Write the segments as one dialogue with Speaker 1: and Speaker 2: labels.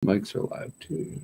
Speaker 1: Mics are live too.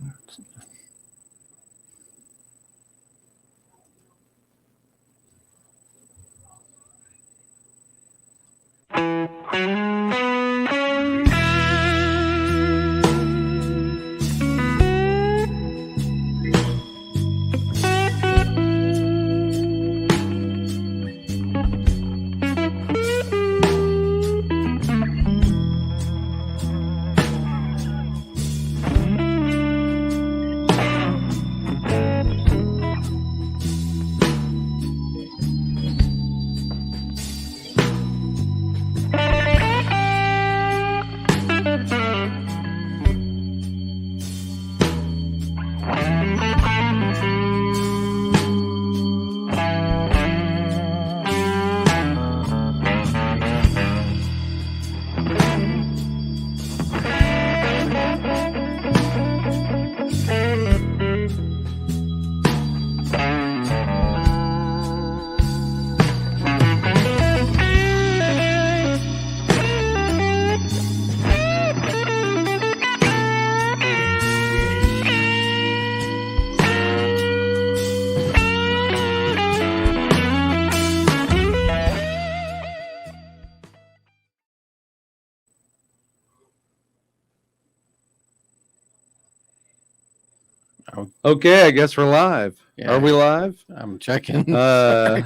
Speaker 1: Okay, I guess we're live.
Speaker 2: Yeah.
Speaker 1: Are we live?
Speaker 2: I'm checking.
Speaker 1: Are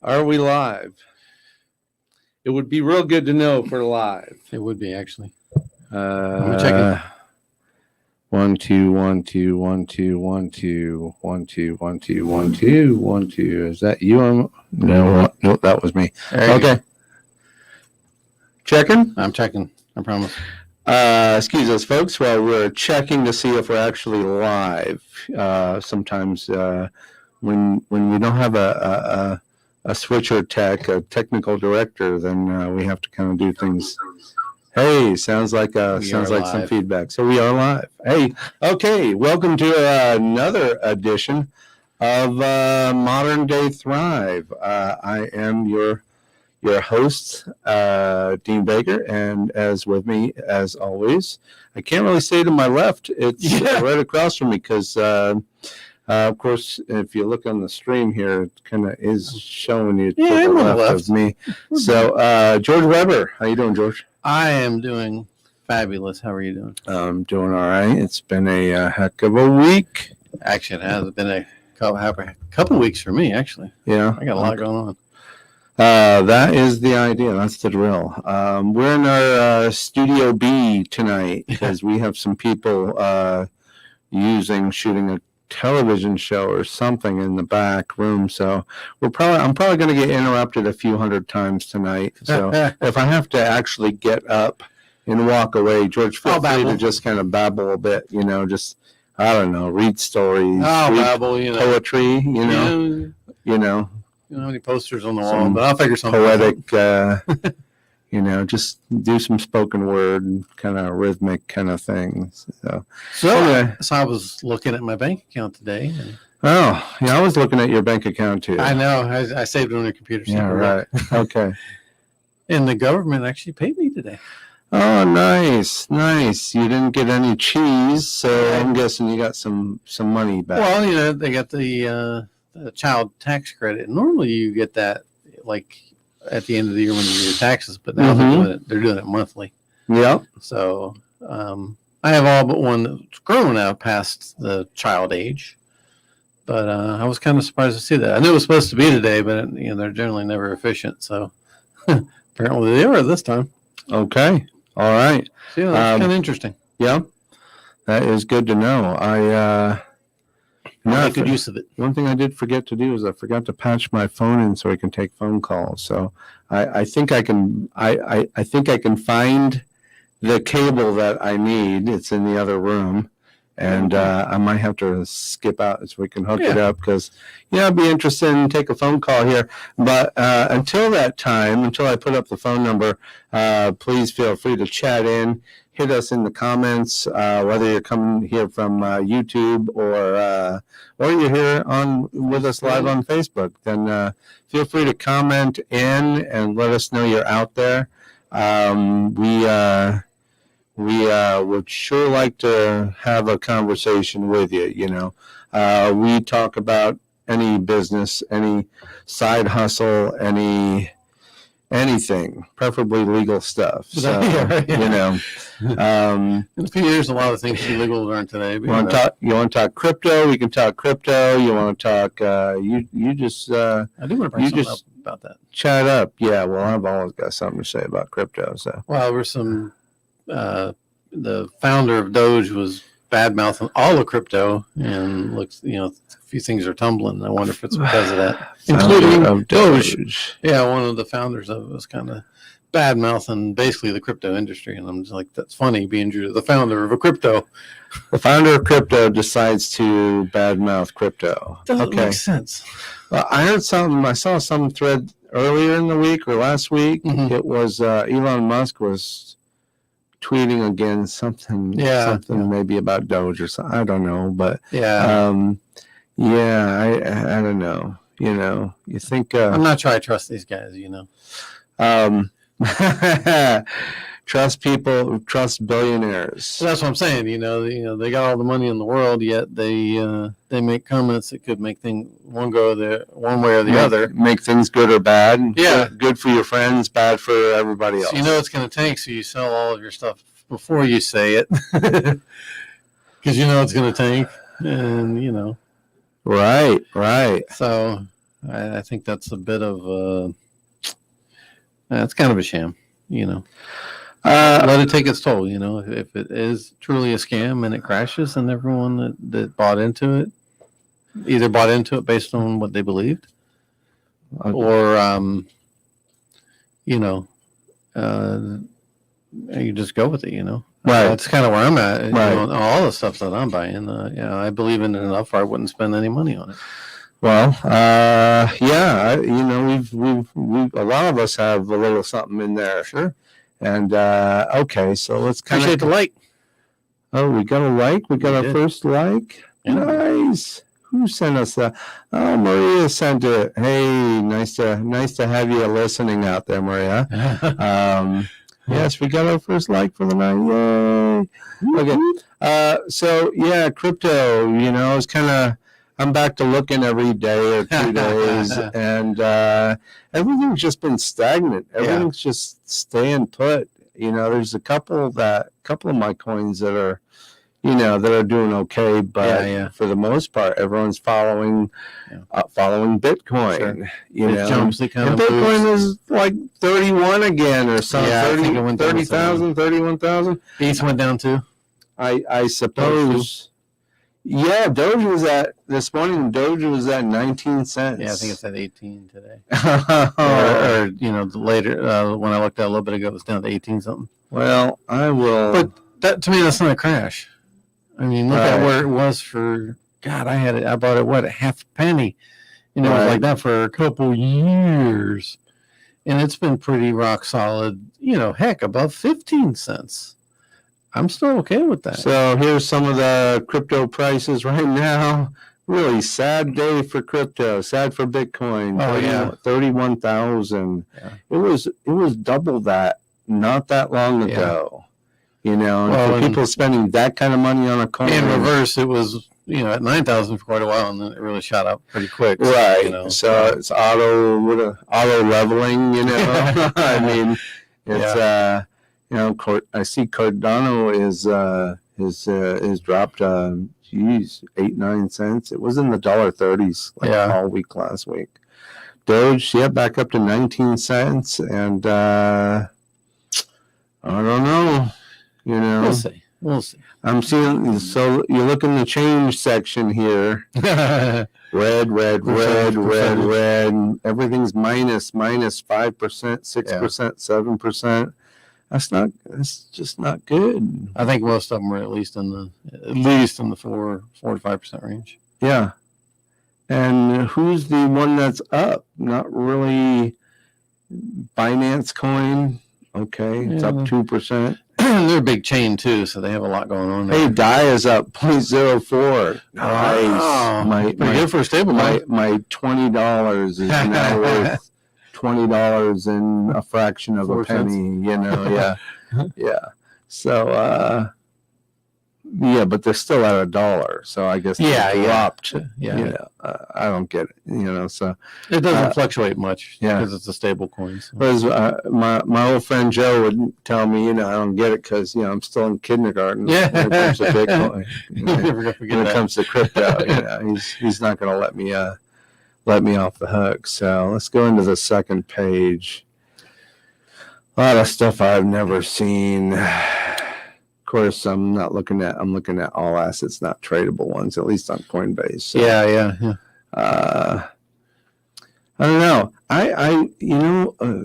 Speaker 1: we live? It would be real good to know if we're live.
Speaker 2: It would be actually.
Speaker 1: I'm
Speaker 2: checking.
Speaker 1: 1 2 1 2 1 2 1 2 1 2 1 2 1 2 1 2. Is that you? No, that was me. Okay. Checking.
Speaker 2: I'm checking. I promise.
Speaker 1: Excuse us, folks, while we're checking to see if we're actually live. Sometimes when we don't have a switcher tech, a technical director, then we have to kind of do things. Hey, sounds like some feedback. So we are live. Hey, okay, welcome to another edition of Modern Day Thrive. I am your host, Dean Baker, and as with me, as always, I can't really say to my left. It's right across from me because, of course, if you look on the stream here, it kind of is showing you to the left of me. So, George Weber, how you doing, George?
Speaker 2: I am doing fabulous. How are you doing?
Speaker 1: I'm doing all right. It's been a heck of a week.
Speaker 2: Actually, it has been a couple weeks for me, actually.
Speaker 1: Yeah.
Speaker 2: I got a lot going on.
Speaker 1: That is the idea. That's the drill. We're in our Studio B tonight because we have some people shooting a television show or something in the back room. So I'm probably going to get interrupted a few hundred times tonight. So if I have to actually get up and walk away, George, feel free to just kind of babble a bit. Just I don't know, read stories, read poetry. You know.
Speaker 2: You know how many posters on the wall, but I'll figure something
Speaker 1: poetic, just do some spoken word and kind of rhythmic kind of things. So
Speaker 2: anyway. I was looking at my bank account today.
Speaker 1: I was looking at your bank account too.
Speaker 2: I know. I saved it on your computer.
Speaker 1: Yeah, right. Okay.
Speaker 2: And the government actually paid me today.
Speaker 1: Oh, nice. You didn't get any cheese, so I'm guessing you got some money back.
Speaker 2: Well, they got the child tax credit. Normally you get that like at the end of the year when you do your taxes, but now they're doing it monthly.
Speaker 1: Yeah.
Speaker 2: So I have all but one that's grown now past the child age. But I was kind of surprised to see that. I knew it was supposed to be today, but they're generally never efficient. So apparently they were this time.
Speaker 1: Okay. All right.
Speaker 2: So, that's kind of interesting.
Speaker 1: Yeah. That is good to know. I
Speaker 2: make good use of it.
Speaker 1: One thing I did forget to do is I forgot to patch my phone in so I can take phone calls. So I think I can I think I can find the cable that I need. It's in the other room, and I might have to skip out so we can hook it up because I'd be interested in take a phone call here. But until that time, until I put up the phone number, please feel free to chat in. Hit us in the comments, whether you're coming here from YouTube or you're here with us live on Facebook. Then feel free to comment in and let us know you're out there. we would sure like to have a conversation with you. We talk about any business, any side hustle, anything, preferably legal stuff. So,
Speaker 2: Yeah.
Speaker 1: um,
Speaker 2: In a few years, a lot of things should be legal to learn today. But,
Speaker 1: you want to talk crypto? We can talk crypto. You want to talk? You just
Speaker 2: I do want to bring
Speaker 1: you
Speaker 2: something
Speaker 1: just-
Speaker 2: up about that.
Speaker 1: chat up. Yeah. Well, I've always got something to say about crypto. So
Speaker 2: Well, there was some. The founder of Doge was bad mouthing all of crypto, and looks, a few things are tumbling. I wonder if it's because of that, including
Speaker 1: of
Speaker 2: Doge. Yeah, one of the founders of it was kind of bad mouthing basically the crypto industry, and I'm just like, that's funny being the founder of a crypto.
Speaker 1: The founder of crypto decides to badmouth crypto.
Speaker 2: Doesn't make sense.
Speaker 1: Well, I saw some thread earlier in the week or last week.
Speaker 2: Mhm.
Speaker 1: It was Elon Musk was tweeting again something maybe about Doge or something. I don't know, but
Speaker 2: Yeah,
Speaker 1: I don't know. You think
Speaker 2: I'm not sure I trust these guys.
Speaker 1: trust people, trust billionaires.
Speaker 2: So that's what I'm saying. They got all the money in the world, yet they make comments that could make things one way or the other.
Speaker 1: Make things good or bad.
Speaker 2: Yeah.
Speaker 1: Good for your friends, bad for everybody else.
Speaker 2: So it's going to tank, so you sell all of your stuff before you say it, because it's going to tank, and
Speaker 1: Right.
Speaker 2: So I think that's a bit of it's kind of a sham. Let it take its toll. If it is truly a scam and it crashes, and everyone that bought into it either bought into it based on what they believed, or you just go with it.
Speaker 1: Right.
Speaker 2: That's kind of where I'm at.
Speaker 1: Right.
Speaker 2: On all the stuff that I'm buying. I believe in it enough, or I wouldn't spend any money on it.
Speaker 1: Well, we've a lot of us have a little something in there.
Speaker 2: Sure.
Speaker 1: And okay, so let's
Speaker 2: Appreciate the like.
Speaker 1: Oh, we got a like. We got
Speaker 2: We
Speaker 1: our
Speaker 2: did.
Speaker 1: first like.
Speaker 2: Yeah.
Speaker 1: Nice. Who sent us that? Oh, Maria sent it. Hey, nice to have you listening out there, Maria. Yes, we got our first like for the night. Yay! Okay. So yeah, crypto. It's kind of. I'm back to looking every day or 2 days, and everything's just been stagnant. Everything's just staying put. There's a couple of my coins that are, that are doing okay, but for the most part, everyone's following Bitcoin.
Speaker 2: Sure.
Speaker 1: It
Speaker 2: jumps, it kind
Speaker 1: and
Speaker 2: of
Speaker 1: Bitcoin
Speaker 2: moves.
Speaker 1: is like 31 again or something.
Speaker 2: Yeah, I think it went down to
Speaker 1: 30,000, 31,000.
Speaker 2: Beats went down too.
Speaker 1: I suppose. Yeah, Doge was at this morning. Doge was at 19 cents.
Speaker 2: Yeah, I think it's at 18 today.
Speaker 1: Oh.
Speaker 2: Or later when I looked at a little bit ago, it was down to 18 something.
Speaker 1: Well, I will.
Speaker 2: But that to me, that's not a crash. I mean, look at
Speaker 1: Right.
Speaker 2: where it was for. God, I bought it at half a penny. It was
Speaker 1: Right.
Speaker 2: like that for a couple years, and it's been pretty rock solid. Heck, above 15 cents. I'm still okay with that.
Speaker 1: So here's some of the crypto prices right now. Really sad day for crypto. Sad for Bitcoin.
Speaker 2: Oh, yeah.
Speaker 1: 31,000.
Speaker 2: Yeah.
Speaker 1: It was double that not that long ago. And
Speaker 2: Well,
Speaker 1: for people spending that kind of money on a coin.
Speaker 2: In reverse, it was at 9,000 for quite a while, and then it really shot up pretty quick.
Speaker 1: Right. So it's auto leveling. I mean, it's I see Cardano is dropped 8-9 cents. It was in the $1.30s all week last week. Doge, back up to 19 cents, and I don't know.
Speaker 2: We'll see.
Speaker 1: I'm seeing. So you look in the change section here. Red. Everything's minus 5%, 6%, 7%. That's just not good.
Speaker 2: I think most of them are at least in the 4 to 5% range.
Speaker 1: Yeah. And who's the one that's up? Not really. Binance Coin. Okay, it's up 2%.
Speaker 2: They're a big chain too, so they have a lot going on there.
Speaker 1: Hey, DAI is up 0.04. Nice.
Speaker 2: Wow. Pretty good for a stable
Speaker 1: my
Speaker 2: $20
Speaker 1: is now worth $20 and a fraction of
Speaker 2: 4
Speaker 1: a penny. Yeah. So, yeah, but they're still at $1. So I guess they
Speaker 2: Yeah, yeah.
Speaker 1: dropped.
Speaker 2: Yeah.
Speaker 1: You know, I don't get it. You know, so
Speaker 2: It doesn't fluctuate much
Speaker 1: yeah.
Speaker 2: because it's a stable coin. So.
Speaker 1: whereas my old friend Joe would tell me, you know, I don't get it because you know I'm still in kindergarten
Speaker 2: Yeah.
Speaker 1: when it comes to Bitcoin. You know,
Speaker 2: Never gonna forget
Speaker 1: when it
Speaker 2: that.
Speaker 1: comes to crypto, you know, he's not going to let me off the hook. So let's go into the second page. A lot of stuff I've never seen. Of course, I'm looking at all assets, not tradable ones, at least on Coinbase. So,
Speaker 2: Yeah.
Speaker 1: I don't know.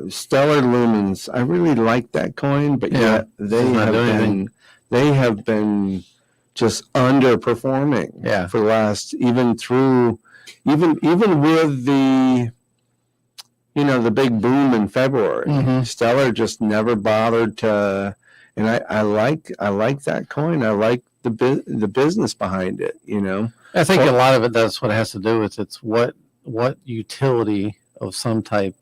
Speaker 1: Stellar Lumens. I really like that coin, but
Speaker 2: Yeah.
Speaker 1: yet they have been just underperforming.
Speaker 2: Yeah.
Speaker 1: For the last even with the the big boom in February.
Speaker 2: Mhm.
Speaker 1: Stellar just never bothered to. And I like that coin. I like the business behind it. You know.
Speaker 2: I think a lot of it, that's what it has to do with. It's what utility of some type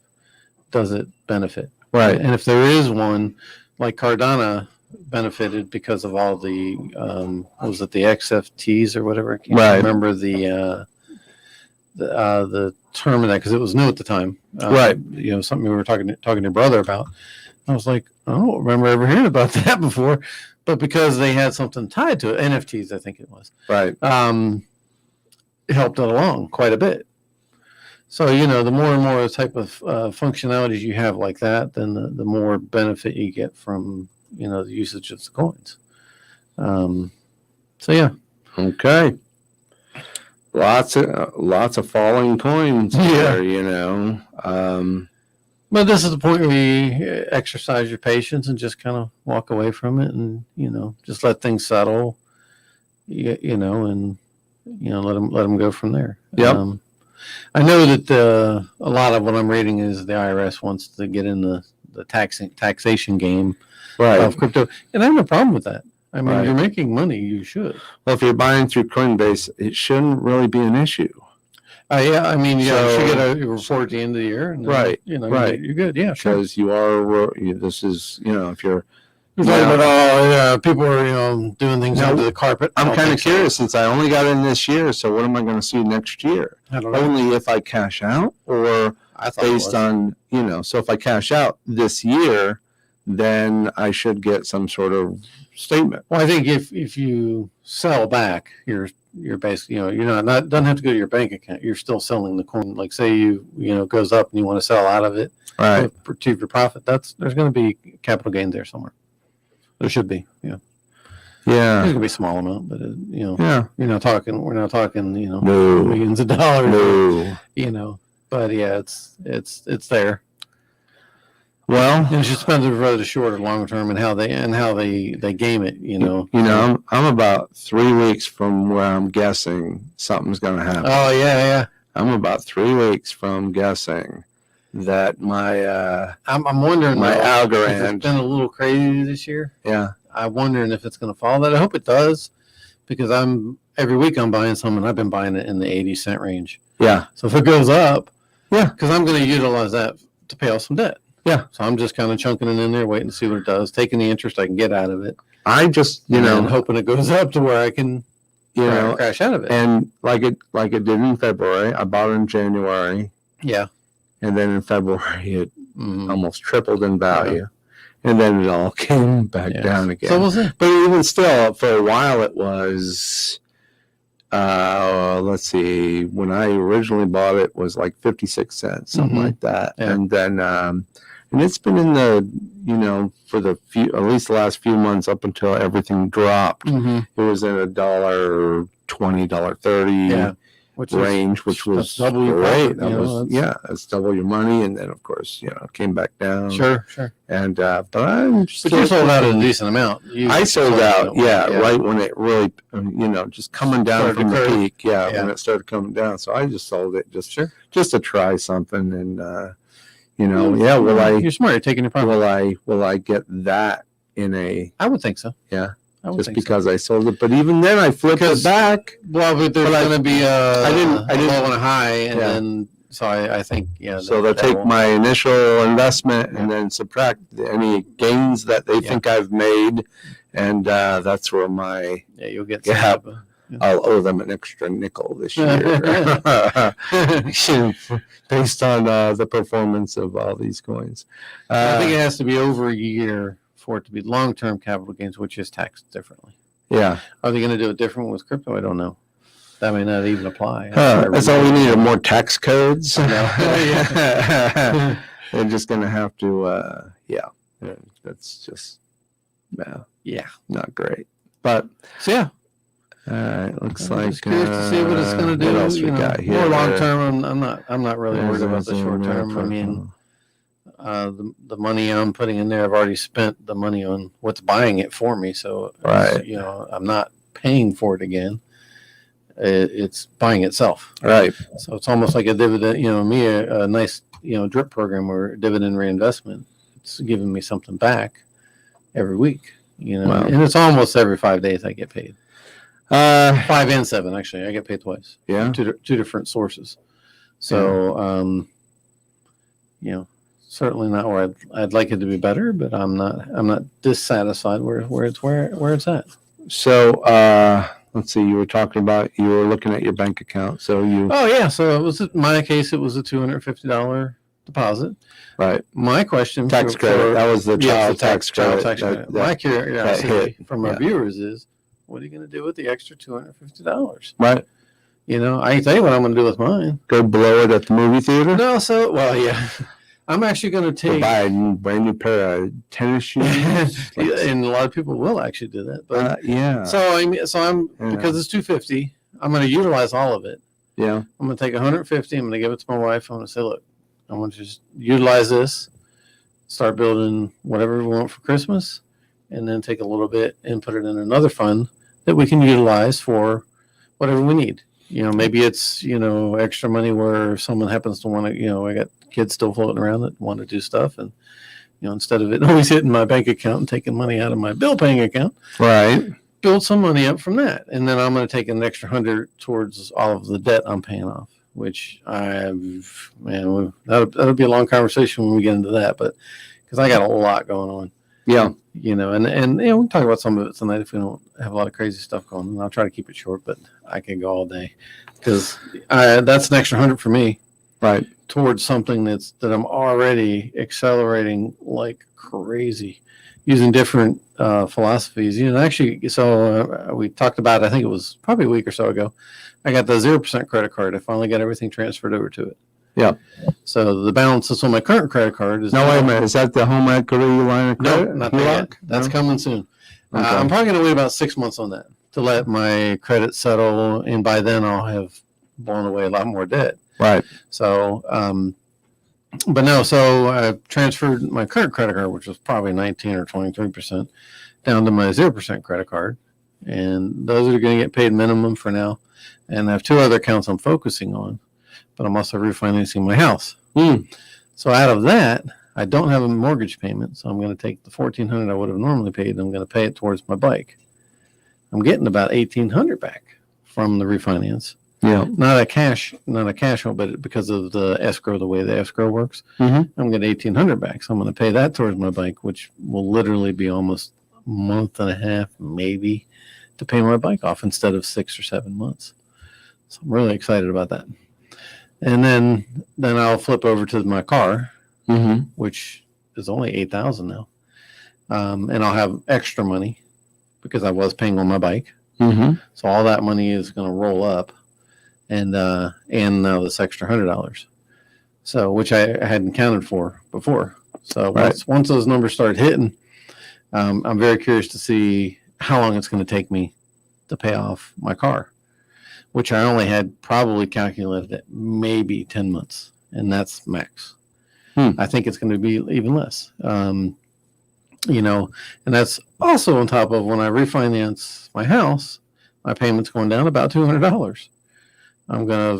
Speaker 2: does it benefit?
Speaker 1: Right.
Speaker 2: And if there is one, like Cardano benefited because of all the what was it, the XFTs or whatever? I can't
Speaker 1: Right.
Speaker 2: remember the term of that because it was new at the time.
Speaker 1: Right.
Speaker 2: You know, something we were talking to your brother about. I was like, I don't remember ever hearing about that before, but because they had something tied to it, NFTs, I think it was.
Speaker 1: Right.
Speaker 2: It helped it along quite a bit. So, you know, the more and more type of functionalities you have like that, then the more benefit you get from, you know, the usage of the coins. So, yeah.
Speaker 1: Okay. Lots of falling coins there, you know.
Speaker 2: But this is the point where you exercise your patience and just kind of walk away from it and, you know, just let things settle, you know, and, you know, let them go from there.
Speaker 1: Yep.
Speaker 2: I know that a lot of what I'm reading is the IRS wants to get in the taxation game of crypto, and I have no problem with that. I mean,
Speaker 1: Right.
Speaker 2: you're making money, you should.
Speaker 1: Well, if you're buying through Coinbase, it shouldn't really be an issue.
Speaker 2: Yeah, I mean, yeah, you
Speaker 1: So-
Speaker 2: should get a report at the end of the year, and then,
Speaker 1: Right,
Speaker 2: you know,
Speaker 1: right.
Speaker 2: you're good. Yeah, sure.
Speaker 1: Because this is, you know, if you're,
Speaker 2: You're talking about, yeah, people are, you know, doing things
Speaker 1: No,
Speaker 2: under the carpet. I
Speaker 1: I'm
Speaker 2: don't
Speaker 1: kind of
Speaker 2: think so.
Speaker 1: curious since I only got in this year. So what am I going to see next year?
Speaker 2: I don't know.
Speaker 1: Only if I cash out or
Speaker 2: I thought it
Speaker 1: based
Speaker 2: was.
Speaker 1: on, you know, so if I cash out this year, then I should get some sort of statement.
Speaker 2: Well, I think if you sell back, you're basically, you know, you're not doesn't have to go to your bank account. You're still selling the coin. Like say you know goes up and you want to sell out of it
Speaker 1: Right.
Speaker 2: to achieve your profit. There's going to be capital gain there somewhere. There should be. Yeah, there's
Speaker 1: Yeah.
Speaker 2: going to be a small amount, but you know,
Speaker 1: Yeah.
Speaker 2: we're not talking, you know,
Speaker 1: No.
Speaker 2: millions of dollars.
Speaker 1: No.
Speaker 2: You know, but yeah, it's there.
Speaker 1: Well,
Speaker 2: And it just depends on whether it's short or long term and how they game it. You know.
Speaker 1: I'm about 3 weeks from where I'm guessing something's going to happen.
Speaker 2: Oh yeah.
Speaker 1: I'm about 3 weeks from guessing that my
Speaker 2: I'm wondering.
Speaker 1: my
Speaker 2: though, if
Speaker 1: Algorand,
Speaker 2: it's been a little crazy this year.
Speaker 1: yeah,
Speaker 2: I'm wondering if it's going to follow that. I hope it does, because every week I'm buying some, and I've been buying it in the 80-cent range.
Speaker 1: yeah,
Speaker 2: So if it goes up,
Speaker 1: Yeah.
Speaker 2: because I'm going to utilize that to pay off some debt.
Speaker 1: Yeah.
Speaker 2: So I'm just kind of chunking it in there, waiting to see what it does, taking the interest I can get out of it.
Speaker 1: I just
Speaker 2: and hoping it goes up to where I can crash out of it.
Speaker 1: and like it did in February. I bought it in January,
Speaker 2: Yeah.
Speaker 1: and then in February it
Speaker 2: Mhm.
Speaker 1: almost tripled in value, and then it all came back
Speaker 2: Yeah.
Speaker 1: down again.
Speaker 2: So we'll see.
Speaker 1: But even still, for a while, it was, let's see, when I originally bought it was like 56 cents, something
Speaker 2: Mhm.
Speaker 1: like that.
Speaker 2: Yeah.
Speaker 1: And then, and it's been in the, for at least the last few months up until everything dropped,
Speaker 2: Mhm.
Speaker 1: it was in $1.20, $1.30
Speaker 2: Yeah. Which is
Speaker 1: range, which was
Speaker 2: that's double your
Speaker 1: great.
Speaker 2: profit, you know,
Speaker 1: It's double your money. And then, of course, it came back down.
Speaker 2: sure.
Speaker 1: And, but I'm
Speaker 2: But
Speaker 1: still
Speaker 2: you sold out at a
Speaker 1: thinking-
Speaker 2: decent amount.
Speaker 1: I sold out, right when it really, just coming down
Speaker 2: Started
Speaker 1: from
Speaker 2: to
Speaker 1: the
Speaker 2: curve.
Speaker 1: peak,
Speaker 2: Yeah.
Speaker 1: when it started coming down. So I just sold it just
Speaker 2: Sure.
Speaker 1: to try something, and will I
Speaker 2: You're smart. You're taking your profit.
Speaker 1: will I get that in a
Speaker 2: I would think so.
Speaker 1: Yeah.
Speaker 2: I would
Speaker 1: just
Speaker 2: think so.
Speaker 1: because I sold it? But even then, I flipped
Speaker 2: Because-
Speaker 1: it back.
Speaker 2: Well, but there's
Speaker 1: But I
Speaker 2: going to be
Speaker 1: didn't-
Speaker 2: a low and a high, and
Speaker 1: Yeah.
Speaker 2: then So I think, yeah.
Speaker 1: So they'll
Speaker 2: that
Speaker 1: take
Speaker 2: will-
Speaker 1: my initial investment and then subtract any gains that they
Speaker 2: Yeah.
Speaker 1: think I've made, and that's where
Speaker 2: Yeah, you'll get
Speaker 1: Yeah.
Speaker 2: some type of-
Speaker 1: I'll owe them an extra nickel this year, based on the performance of all these coins.
Speaker 2: I think it has to be over a year for it to be long-term capital gains, which is taxed differently.
Speaker 1: Yeah,
Speaker 2: Are they going to do it different with crypto? I don't know. That may not even apply.
Speaker 1: that's all we need are more tax codes.
Speaker 2: I know.
Speaker 1: They're just gonna have to, that's just,
Speaker 2: Yeah.
Speaker 1: not great. But
Speaker 2: So yeah,
Speaker 1: looks
Speaker 2: I'm
Speaker 1: like
Speaker 2: just curious to see what it's going to do.
Speaker 1: What else we
Speaker 2: you know,
Speaker 1: got here?
Speaker 2: more long term. I'm not really worried about the short term. I mean, the money I'm putting in there, I've already spent the money on what's buying it for me. So
Speaker 1: Right.
Speaker 2: you know, I'm not paying for it again. It's buying itself.
Speaker 1: right.
Speaker 2: So it's almost like a dividend. You know, a nice drip program or dividend reinvestment. It's giving me something back every week. You know,
Speaker 1: Wow.
Speaker 2: and it's almost every 5 days I get paid. 5 and 7 actually. I get paid twice.
Speaker 1: Yeah.
Speaker 2: Two different sources. So certainly not where I'd like it to be better, but I'm not dissatisfied where it's at.
Speaker 1: So let's see. You were looking at your bank account. So you
Speaker 2: Oh yeah, so it was in my case. It was a $250 deposit.
Speaker 1: right
Speaker 2: My question
Speaker 1: tax
Speaker 2: for-
Speaker 1: credit.
Speaker 2: for-
Speaker 1: That was the
Speaker 2: yes,
Speaker 1: child
Speaker 2: the
Speaker 1: tax
Speaker 2: child
Speaker 1: credit.
Speaker 2: tax
Speaker 1: that-
Speaker 2: credit.
Speaker 1: that-
Speaker 2: My curiosity
Speaker 1: hit.
Speaker 2: from our
Speaker 1: Yeah.
Speaker 2: viewers is, what are you going to do with the extra $250?
Speaker 1: right.
Speaker 2: You know, I can tell you what I'm going to do with mine.
Speaker 1: Go blow it at the movie theater.
Speaker 2: No, so well, yeah, I'm actually going to
Speaker 1: Go
Speaker 2: take.
Speaker 1: buy a brand new pair of tennis shoes.
Speaker 2: And a lot of people will actually do that, but
Speaker 1: Yeah.
Speaker 2: so I'm
Speaker 1: Yeah.
Speaker 2: because it's 250. I'm going to utilize all of it.
Speaker 1: Yeah.
Speaker 2: I'm going to take 150. I'm going to give it to my wife. I'm going to say, look, I want to just utilize this, start building whatever we want for Christmas, and then take a little bit and put it in another fund that we can utilize for whatever we need. You know, maybe it's, extra money where someone happens to want to, I got kids still floating around that want to do stuff. And, instead of it always hitting my bank account and taking money out of my bill paying account,
Speaker 1: Right.
Speaker 2: build some money up from that. And then I'm going to take an extra 100 towards all of the debt I'm paying off, which that'll be a long conversation when we get into that, but because I got a lot going on.
Speaker 1: Yeah.
Speaker 2: And we can talk about some of it tonight if we don't have a lot of crazy stuff going on. I'll try to keep it short, but I can go all day because that's an extra 100 for me
Speaker 1: Right.
Speaker 2: towards something that I'm already accelerating like crazy using different philosophies. Actually, so we talked about, I think it was probably a week or so ago, I got the 0% credit card. I finally got everything transferred over to it.
Speaker 1: Yeah.
Speaker 2: So the balance that's on my current credit card is
Speaker 1: No, wait a minute. Is that the home equity line of
Speaker 2: No,
Speaker 1: credit?
Speaker 2: not that yet.
Speaker 1: HELOC?
Speaker 2: That's
Speaker 1: No?
Speaker 2: coming soon.
Speaker 1: Okay.
Speaker 2: I'm probably going to wait about 6 months on that to let my credit settle, and by then I'll have blown away a lot more debt.
Speaker 1: Right.
Speaker 2: So, but no, so I transferred my current credit card, which was probably 19 or 23%, down to my 0% credit card, and those are going to get paid minimum for now. And I have 2 other accounts I'm focusing on, but I'm also refinancing my house. So out of that, I don't have a mortgage payment, so I'm going to take the $1,400 I would have normally paid, and I'm going to pay it towards my bike. I'm getting about $1,800 back from the refinance.
Speaker 1: Yeah.
Speaker 2: Not a cash out, but because of the escrow, the way the escrow works,
Speaker 1: Mhm.
Speaker 2: I'm getting $1,800 back. So I'm going to pay that towards my bike, which will literally be almost a month and a half, maybe, to pay my bike off instead of 6 or 7 months. So I'm really excited about that. And then I'll flip over to my car,
Speaker 1: Mm-hmm.
Speaker 2: which is only $8,000 now, and I'll have extra money because I was paying on my bike.
Speaker 1: Mm-hmm.
Speaker 2: So all that money is going to roll up, and now this extra $100, so which I hadn't counted for before. So
Speaker 1: Right.
Speaker 2: once those numbers start hitting, I'm very curious to see how long it's going to take me to pay off my car, which I only had probably calculated at maybe 10 months, and that's max. I think it's going to be even less. And that's also on top of when I refinance my house, my payment's going down about $200. I'm gonna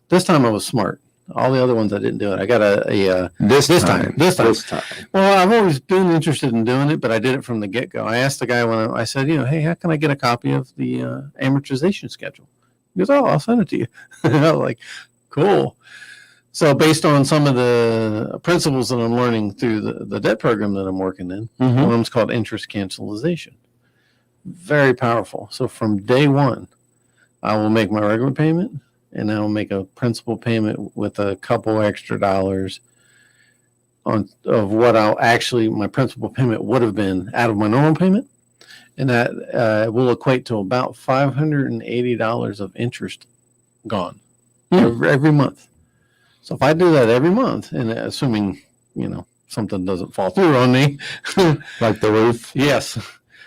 Speaker 2: this time I was smart. All the other ones I didn't do it. I got
Speaker 1: This
Speaker 2: time. Well, I've always been interested in doing it, but I did it from the get go. I asked the guy when I said, hey, how can I get a copy of the amortization schedule? He goes, oh, I'll send it to you. I'm like, cool. So based on some of the principles that I'm learning through the debt program that I'm working in, one of them's called interest cancelization. Very powerful. So from day one, I will make my regular payment and I will make a principal payment with a couple extra dollars of what my principal payment would have been out of my normal payment. And that will equate to about $580 of interest gone every month. So if I do that every month, and assuming, something doesn't fall through on me,
Speaker 1: Like the roof.
Speaker 2: yes,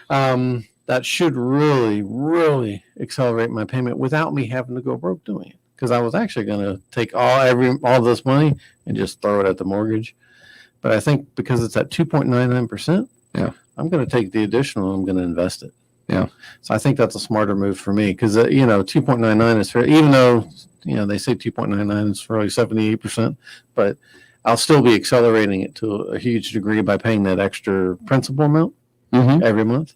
Speaker 2: that should really, really accelerate my payment without me having to go broke doing it. Because I was actually going to take all this money and just throw it at the mortgage. But I think because it's at 2.99%,
Speaker 1: yeah,
Speaker 2: I'm going to take the additional and I'm going to invest it.
Speaker 1: Yeah.
Speaker 2: So I think that's a smarter move for me because, 2.99 is fair, even though, they say 2.99 is really 78%, but I'll still be accelerating it to a huge degree by paying that extra principal amount every month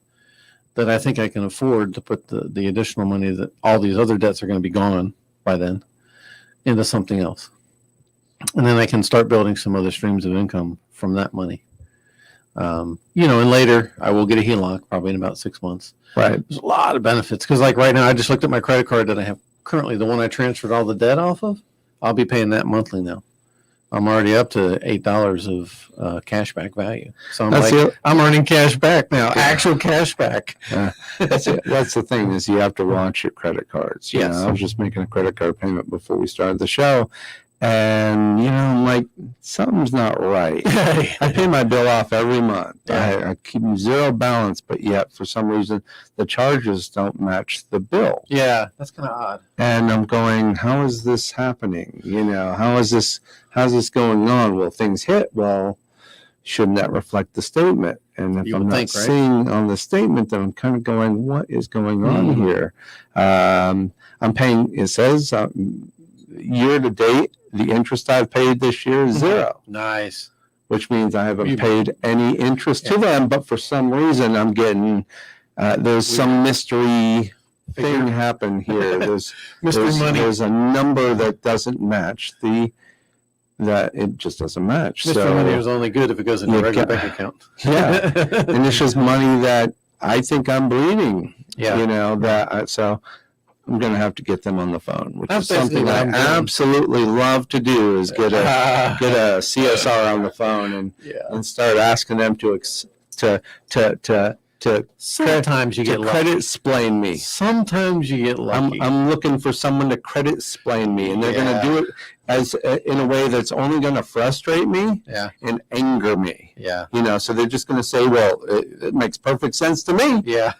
Speaker 2: that I think I can afford to put the additional money that all these other debts are going to be gone by then into something else. And then I can start building some other streams of income from that money. And later I will get a HELOC probably in about 6 months.
Speaker 1: Right.
Speaker 2: There's a lot of benefits because like right now, I just looked at my credit card that I have currently, the one I transferred all the debt off of. I'll be paying that monthly now. I'm already up to $8 of cashback value. So I'm earning cash back now, actual cash back.
Speaker 1: That's it. That's the thing is you have to watch your credit cards.
Speaker 2: Yes.
Speaker 1: I was just making a credit card payment before we started the show. And, I'm like, something's not right. I pay my bill off every month.
Speaker 2: Yeah.
Speaker 1: I keep zero balance, but yet for some reason the charges don't match the bill.
Speaker 2: Yeah, that's kind of odd.
Speaker 1: And I'm going, how is this happening? How's this going on? Well, things hit. Well, shouldn't that reflect the statement? And if I'm not seeing on the statement, then I'm kind of going, what is going on here? I'm paying, it says year to date, the interest I've paid this year is zero.
Speaker 2: Nice.
Speaker 1: Which means I haven't paid any interest to them, but for some reason I'm getting, there's some mystery thing happen here. There's
Speaker 2: money.
Speaker 1: There's a number that doesn't match that it just doesn't match.
Speaker 2: Mr. Money is only good if it goes into a regular bank account.
Speaker 1: Yeah. And it's just money that I think I'm bleeding. Yeah. So I'm going to have to get them on the phone, which is something I absolutely love to do is get a CSR on the phone and start asking them to
Speaker 2: sometimes you get lucky.
Speaker 1: Credit explain me.
Speaker 2: Sometimes you get lucky.
Speaker 1: I'm looking for someone to credit explain me, and they're going to do it as in a way that's only going to frustrate me and anger me.
Speaker 2: Yeah.
Speaker 1: So they're just going to say, well, it makes perfect sense to me.
Speaker 2: Yeah.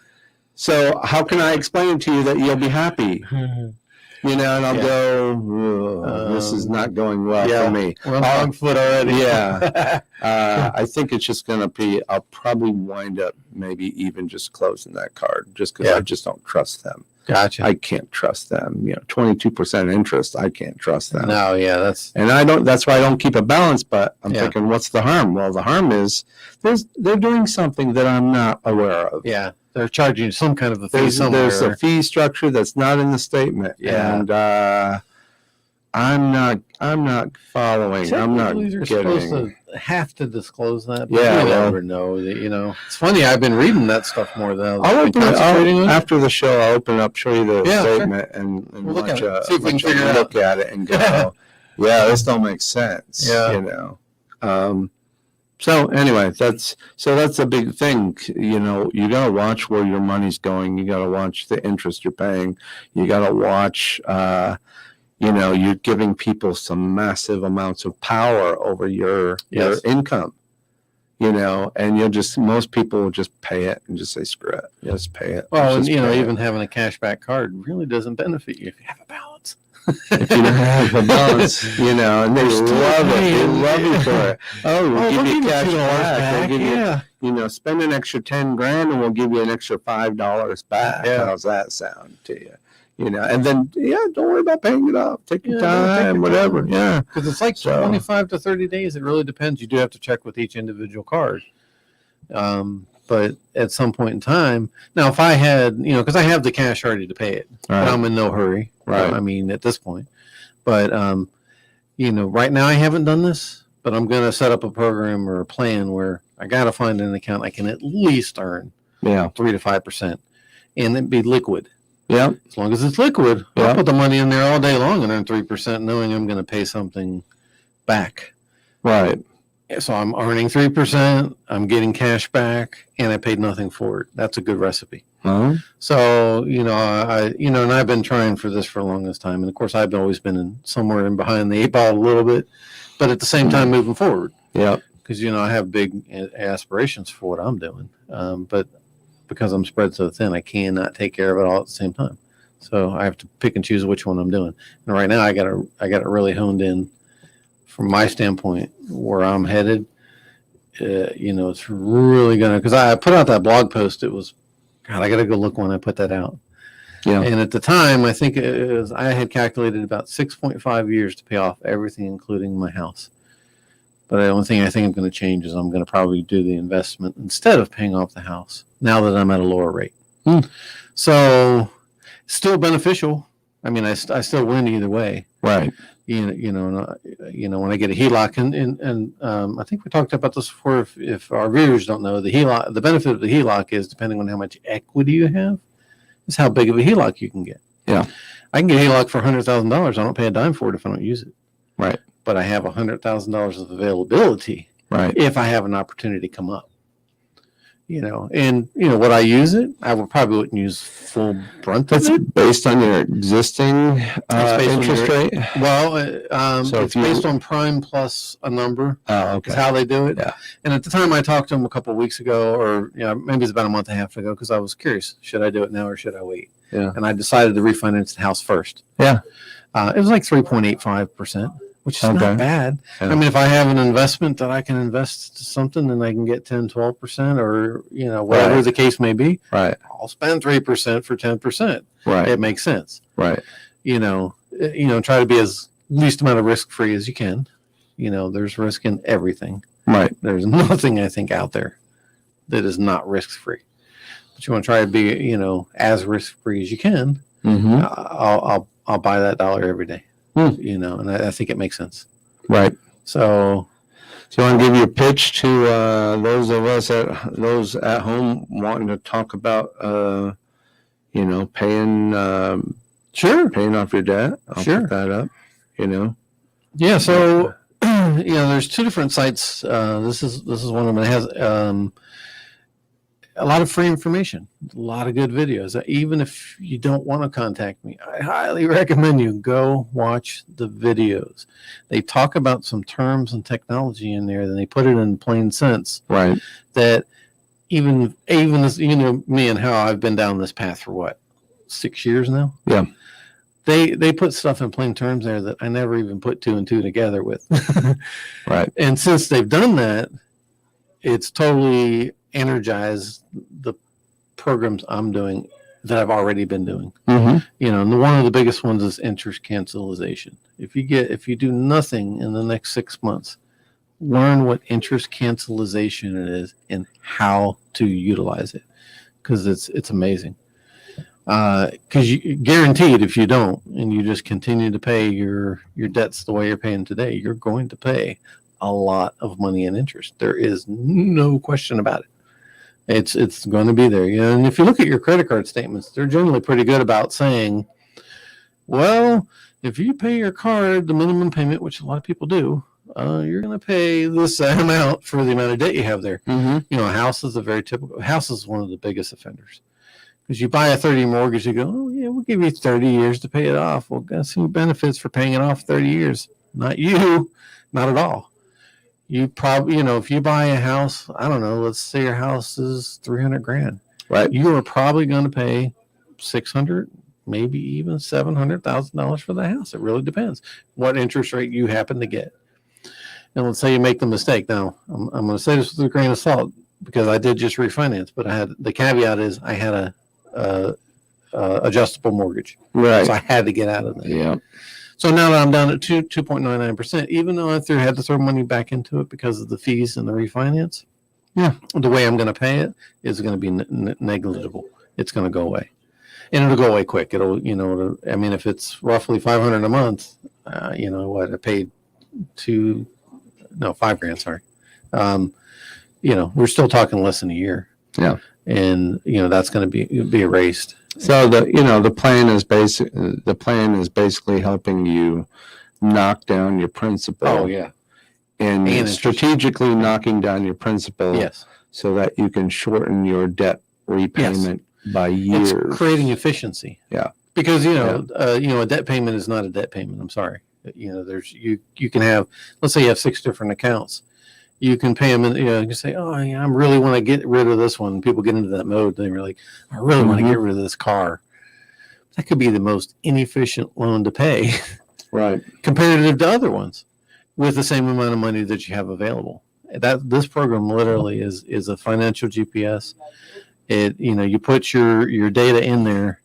Speaker 1: So how can I explain to you that you'll be happy? And I'll go, this is not going well for me.
Speaker 2: We're on the wrong foot already.
Speaker 1: Yeah. I think it's just going to be, I'll probably wind up maybe even just closing that card just because I just don't trust them.
Speaker 2: Gotcha.
Speaker 1: I can't trust them. 22% interest, I can't trust them.
Speaker 2: No, yeah,
Speaker 1: that's why I don't keep a balance, but I'm thinking, what's the harm? Well, the harm is they're doing something that I'm not aware of.
Speaker 2: Yeah. They're charging some kind of a fee somewhere.
Speaker 1: There's a fee structure that's not in the statement.
Speaker 2: Yeah.
Speaker 1: And I'm not following. I'm not
Speaker 2: you're
Speaker 1: getting.
Speaker 2: Supposed to have to disclose that. But
Speaker 1: Yeah,
Speaker 2: you
Speaker 1: well,
Speaker 2: never know that. It's funny. I've been reading that stuff more than
Speaker 1: I'll open it after the show. I'll open up, show you the statement, and
Speaker 2: we'll
Speaker 1: watch
Speaker 2: see if we can figure it
Speaker 1: look at it and go, yeah, this don't make sense.
Speaker 2: Yeah.
Speaker 1: So anyway, that's a big thing. You got to watch where your money's going. You got to watch the interest you're paying. You got to watch, you're giving people some massive amounts of power over your income, and most people will just pay it and just say, screw it. Just pay it.
Speaker 2: Well, and even having a cashback card really doesn't benefit you if you have a balance.
Speaker 1: If you don't have a balance, and they love it. They love you for it. We'll give you cash back. We'll give you, spend an extra $10,000 and we'll give you an extra $5 back.
Speaker 2: Yeah.
Speaker 1: How's that sound to you? And then, don't worry about paying it off. Take your time, whatever. Yeah.
Speaker 2: Because it's like 25 to 30 days. It really depends. You do have to check with each individual card. But at some point in time, now if I had, because I have the cash already to pay it, but
Speaker 1: Right.
Speaker 2: I'm in no hurry.
Speaker 1: Right.
Speaker 2: I mean, at this point, but right now I haven't done this, but I'm going to set up a program or a plan where I got to find an account I can at least earn
Speaker 1: Yeah.
Speaker 2: 3 to 5%, and it be liquid.
Speaker 1: Yeah.
Speaker 2: As long as it's liquid,
Speaker 1: Yeah.
Speaker 2: I'll put the money in there all day long and earn 3%, knowing I'm going to pay something back.
Speaker 1: Right.
Speaker 2: So I'm earning 3%, I'm getting cash back, and I paid nothing for it. That's a good recipe.
Speaker 1: Uh-huh.
Speaker 2: So, and I've been trying for this for the longest time. And of course, I've always been somewhere in behind the 8 ball a little bit, but at the same time, moving forward.
Speaker 1: Yeah.
Speaker 2: Because, I have big aspirations for what I'm doing. But because I'm spread so thin, I cannot take care of it all at the same time. So I have to pick and choose which one I'm doing. And right now, I got it really honed in from my standpoint where I'm headed. It's really gonna, because I put out that blog post. It was, God, I got to go look when I put that out.
Speaker 1: Yeah.
Speaker 2: And at the time, I think I had calculated about 6.5 years to pay off everything, including my house. But the only thing I think I'm going to change is I'm going to probably do the investment instead of paying off the house now that I'm at a lower rate. So still beneficial. I mean, I still win either way.
Speaker 1: Right.
Speaker 2: When I get a HELOC, and I think we talked about this before. If our viewers don't know, the HELOC, the benefit of the HELOC is depending on how much equity you have, is how big of a HELOC you can get.
Speaker 1: Yeah.
Speaker 2: I can get a HELOC for $100,000. I don't pay a dime for it if I don't use it.
Speaker 1: Right.
Speaker 2: But I have $100,000 of availability.
Speaker 1: Right.
Speaker 2: If I have an opportunity come up. Would I use it? I probably wouldn't use full brunt of
Speaker 1: That's
Speaker 2: it.
Speaker 1: based on your existing
Speaker 2: based on
Speaker 1: interest
Speaker 2: your-
Speaker 1: rate.
Speaker 2: Well,
Speaker 1: So
Speaker 2: it's
Speaker 1: if you-
Speaker 2: based on prime plus a number.
Speaker 1: Oh,
Speaker 2: Is
Speaker 1: okay.
Speaker 2: how they do it.
Speaker 1: Yeah.
Speaker 2: And at the time I talked to him a couple of weeks ago, or maybe it's about a month and a half ago, because I was curious, should I do it now or should I wait?
Speaker 1: Yeah.
Speaker 2: And I decided to refinance the house first.
Speaker 1: Yeah.
Speaker 2: It was like 3.85%, which is
Speaker 1: Okay.
Speaker 2: not bad.
Speaker 1: Yeah.
Speaker 2: I mean, if I have an investment that I can invest to something and I can get 10, 12%, or whatever
Speaker 1: Right.
Speaker 2: the case may be,
Speaker 1: Right.
Speaker 2: I'll spend 3% for 10%.
Speaker 1: Right.
Speaker 2: It makes sense.
Speaker 1: Right.
Speaker 2: Try to be as least amount of risk free as you can. There's risk in everything.
Speaker 1: Right.
Speaker 2: There's nothing I think out there that is not risk free. But you want to try to be, as risk free as you can.
Speaker 1: Mm-hmm.
Speaker 2: I'll buy that dollar every day. And I think it makes sense.
Speaker 1: Right.
Speaker 2: So
Speaker 1: So you want to give your pitch to those at home wanting to talk about, paying
Speaker 2: sure.
Speaker 1: paying off your debt. I'll
Speaker 2: Sure.
Speaker 1: put that up.
Speaker 2: Yeah. So there's two different sites. This is one of them. It has a lot of free information, a lot of good videos. Even if you don't want to contact me, I highly recommend you go watch the videos. They talk about some terms and technology in there, and they put it in plain sense
Speaker 1: Right.
Speaker 2: that even as me and how I've been down this path for what, 6 years now.
Speaker 1: Yeah.
Speaker 2: They put stuff in plain terms there that I never even put 2 and 2 together with.
Speaker 1: Right.
Speaker 2: And since they've done that, it's totally energized the programs I'm doing that I've already been doing.
Speaker 1: Mm-hmm.
Speaker 2: And one of the biggest ones is interest cancellation. If you do nothing in the next 6 months, learn what interest cancellation it is and how to utilize it, because it's amazing. Because you guaranteed, if you don't and you just continue to pay your debts the way you're paying today, you're going to pay a lot of money in interest. There is no question about it. It's going to be there. And if you look at your credit card statements, they're generally pretty good about saying, well, if you pay your card the minimum payment, which a lot of people do, you're going to pay this amount for the amount of debt you have there.
Speaker 1: Mm-hmm.
Speaker 2: A house is house is one of the biggest offenders. Because you buy a 30 mortgage, you go, oh, yeah, we'll give you 30 years to pay it off. Well, guess who benefits for paying it off 30 years? Not you, not at all. You probably, if you buy a house, I don't know, let's say your house is $300,000.
Speaker 1: Right.
Speaker 2: You are probably going to pay $600,000, maybe even $700,000 for the house. It really depends what interest rate you happen to get. And let's say you make the mistake. Now, I'm going to say this with a grain of salt because I did just refinance, but the caveat is I had a adjustable mortgage.
Speaker 1: Right.
Speaker 2: So I had to get out of that.
Speaker 1: Yeah.
Speaker 2: So now that I'm down at 2.99%, even though I had to throw money back into it because of the fees and the refinance, the way I'm going to pay it is going to be negligible. It's going to go away, and it'll go away quick. I mean, if it's roughly $500 a month, I paid $5,000. Sorry. We're still talking less than a year.
Speaker 1: Yeah.
Speaker 2: And, that's going to be erased.
Speaker 1: So the plan is basically helping you knock down your principal.
Speaker 2: Oh, yeah.
Speaker 1: And strategically knocking down your principal.
Speaker 2: Yes.
Speaker 1: So that you can shorten your debt repayment by years.
Speaker 2: It's creating efficiency.
Speaker 1: Yeah.
Speaker 2: Because, a debt payment is not a debt payment. I'm sorry. You can have, let's say you have 6 different accounts. You can pay them, and you can say, "Oh, yeah, I really want to get rid of this one." People get into that mode. They're like, "I really want to get rid of this car." That could be the most inefficient loan to pay,
Speaker 1: right?
Speaker 2: Comparative to other ones, with the same amount of money that you have available. This program literally is a financial GPS. You put your data in there,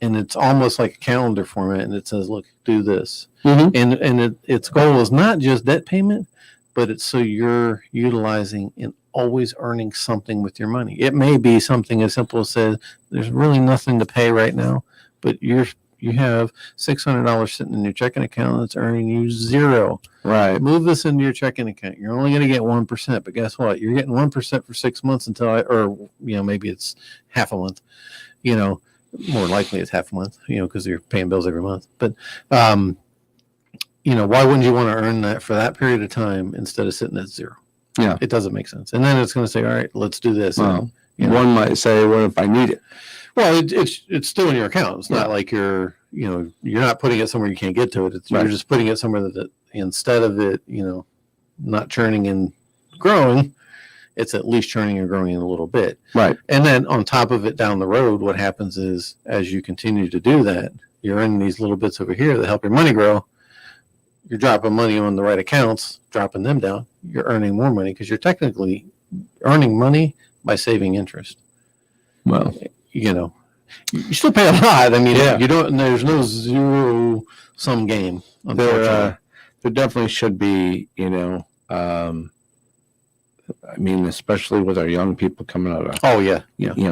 Speaker 2: and it's almost like a calendar format, and it says, "Look, do this."
Speaker 1: Mm-hmm.
Speaker 2: And its goal is not just debt payment, but it's so you're utilizing and always earning something with your money. It may be something as simple as says, there's really nothing to pay right now, but you have $600 sitting in your checking account that's earning you $0.
Speaker 1: Right.
Speaker 2: Move this into your checking account. You're only going to get 1%, but guess what? You're getting 1% for 6 months maybe it's half a month. More likely it's half a month. Because you're paying bills every month. But why wouldn't you want to earn that for that period of time instead of sitting at 0?
Speaker 1: Yeah.
Speaker 2: It doesn't make sense. And then it's going to say, all right, let's do this.
Speaker 1: Well, one might say, what if I need it?
Speaker 2: Well, it's still in your account. It's not like you're not putting it somewhere you can't get to it. You're just putting it somewhere that instead of it, not churning and growing, it's at least churning and growing a little bit.
Speaker 1: Right.
Speaker 2: And then on top of it down the road, what happens is as you continue to do that, you're earning these little bits over here that help your money grow. You're dropping money on the right accounts, dropping them down. You're earning more money because you're technically earning money by saving interest.
Speaker 1: Well,
Speaker 2: you still pay a lot. I mean, you don't. There's no zero-sum game.
Speaker 1: there definitely should be. Especially with our young people coming out of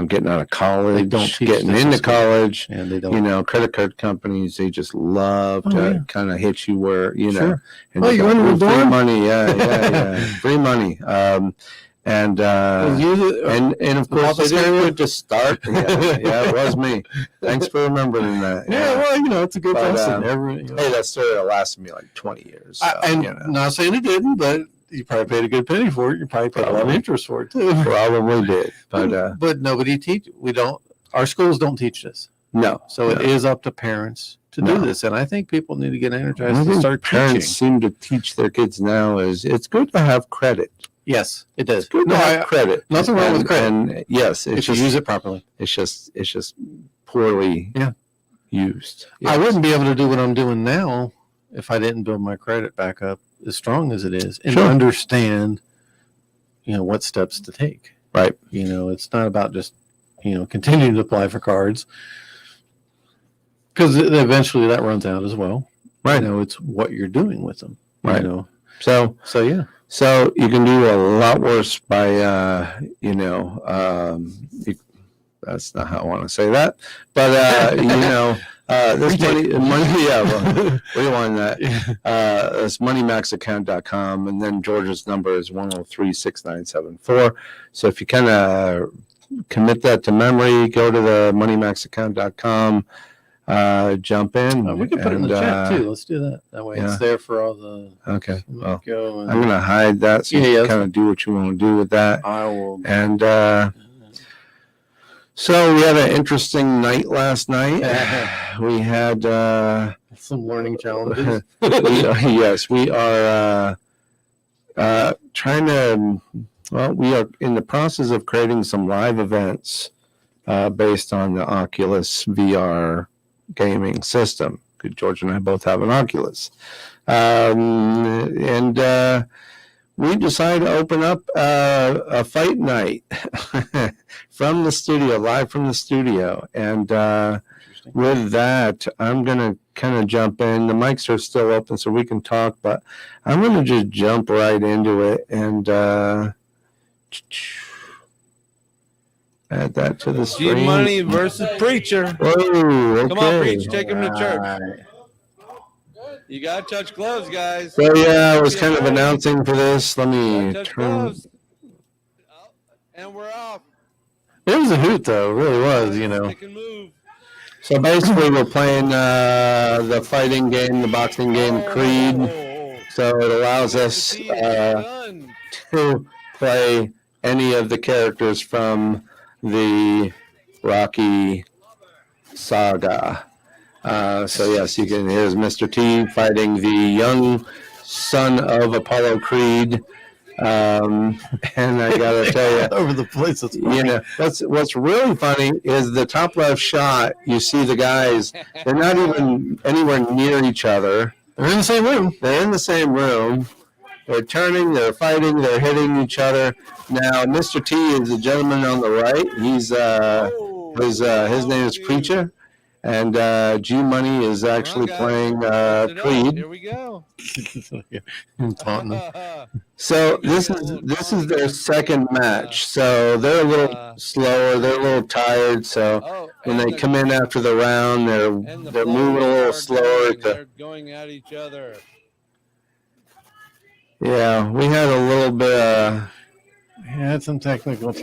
Speaker 1: getting out of college,
Speaker 2: They don't teach
Speaker 1: getting
Speaker 2: this
Speaker 1: into
Speaker 2: in school.
Speaker 1: college.
Speaker 2: And they don't.
Speaker 1: Credit card companies, they just love to kind of hit you where
Speaker 2: Sure.
Speaker 1: And
Speaker 2: Oh,
Speaker 1: they
Speaker 2: you
Speaker 1: got
Speaker 2: want to
Speaker 1: free
Speaker 2: dorm?
Speaker 1: money, yeah, free money. And of course,
Speaker 2: Papa's
Speaker 1: it is
Speaker 2: area?
Speaker 1: good to start. Yeah, it was me. Thanks for remembering that.
Speaker 2: Yeah, well, it's a good
Speaker 1: But,
Speaker 2: lesson.
Speaker 1: Hey, that story lasted me like 20 years. So,
Speaker 2: Not saying it didn't, but you probably paid a good penny for it. You probably paid a lot of interest for it too.
Speaker 1: Probably did,
Speaker 2: But nobody our schools don't teach this.
Speaker 1: no.
Speaker 2: So it is up to parents to do this. And I think people need to get energized to start
Speaker 1: parents
Speaker 2: teaching.
Speaker 1: seem to teach their kids now is it's good to have credit.
Speaker 2: Yes, it does.
Speaker 1: It's good to have credit.
Speaker 2: Nothing wrong with credit.
Speaker 1: And yes,
Speaker 2: If you use it properly.
Speaker 1: It's just poorly used.
Speaker 2: I wouldn't be able to do what I'm doing now if I didn't build my credit back up as strong as it is and understand, what steps to take.
Speaker 1: Right.
Speaker 2: It's not about just, continuing to apply for cards because eventually that runs out as well.
Speaker 1: Right.
Speaker 2: It's what you're doing with them.
Speaker 1: Right.
Speaker 2: So yeah.
Speaker 1: So you can do a lot worse by, that's not how I want to say that, but this money, well, rewind that. It's moneymaxaccount.com, and then George's number is 103-6974. So if you kind of commit that to memory, go to the moneymaxaccount.com, jump in.
Speaker 2: We can put it in the chat too. Let's do that. That way it's there for all the.
Speaker 1: Okay. Well,
Speaker 2: go and
Speaker 1: I'm going to hide that so you kind of do what you want to do with that.
Speaker 2: I will.
Speaker 1: And so we had an interesting night last night. We had
Speaker 2: some learning challenges.
Speaker 1: Yes, we are trying to. Well, we are in the process of creating some live events based on the Oculus VR gaming system. George and I both have an Oculus, and we decided to open up a fight night from the studio, live from the studio. And with that, I'm going to kind of jump in. The mics are still open so we can talk, but I'm going to just jump right into it and Add that to the
Speaker 3: G
Speaker 1: stream.
Speaker 3: Money versus Preacher.
Speaker 1: Whoa, okay.
Speaker 3: Come on, Preach. Take him to church.
Speaker 2: Right.
Speaker 3: You got to touch gloves, guys.
Speaker 1: So yeah, I was kind of announcing for this. Let me
Speaker 3: Touch
Speaker 1: turn.
Speaker 3: gloves. Oh, and we're off.
Speaker 2: It was a hoot, though. It really was, you know.
Speaker 3: Stick and move.
Speaker 1: So basically, we're playing the fighting game, the boxing game, Creed.
Speaker 3: Oh,
Speaker 1: So it allows us
Speaker 3: done.
Speaker 1: to play any of the characters from the Rocky saga. So yes, you can. Here's Mr. T fighting the young son of Apollo Creed. And I gotta tell you,
Speaker 2: All over the place. It's
Speaker 1: you know, what's really funny is the top left shot. You see the guys; they're not even anywhere near each other.
Speaker 2: They're in the same room.
Speaker 1: They're in the same room. They're turning. They're fighting. They're hitting each other. Now, Mr. T is the gentleman on the right. He's his name is Preacher, and G Money is actually playing Creed.
Speaker 3: Here we go.
Speaker 2: Taunting them.
Speaker 1: So this is their second match. So they're a little slower. They're a little tired. So
Speaker 3: Oh,
Speaker 1: when
Speaker 3: and
Speaker 1: they come in after the round,
Speaker 3: and the
Speaker 1: they're moving a
Speaker 3: blows
Speaker 1: little
Speaker 3: are
Speaker 1: slower.
Speaker 3: They're going at each other.
Speaker 1: Yeah, we had a little bit.
Speaker 2: Yeah, had some technical
Speaker 1: Yeah,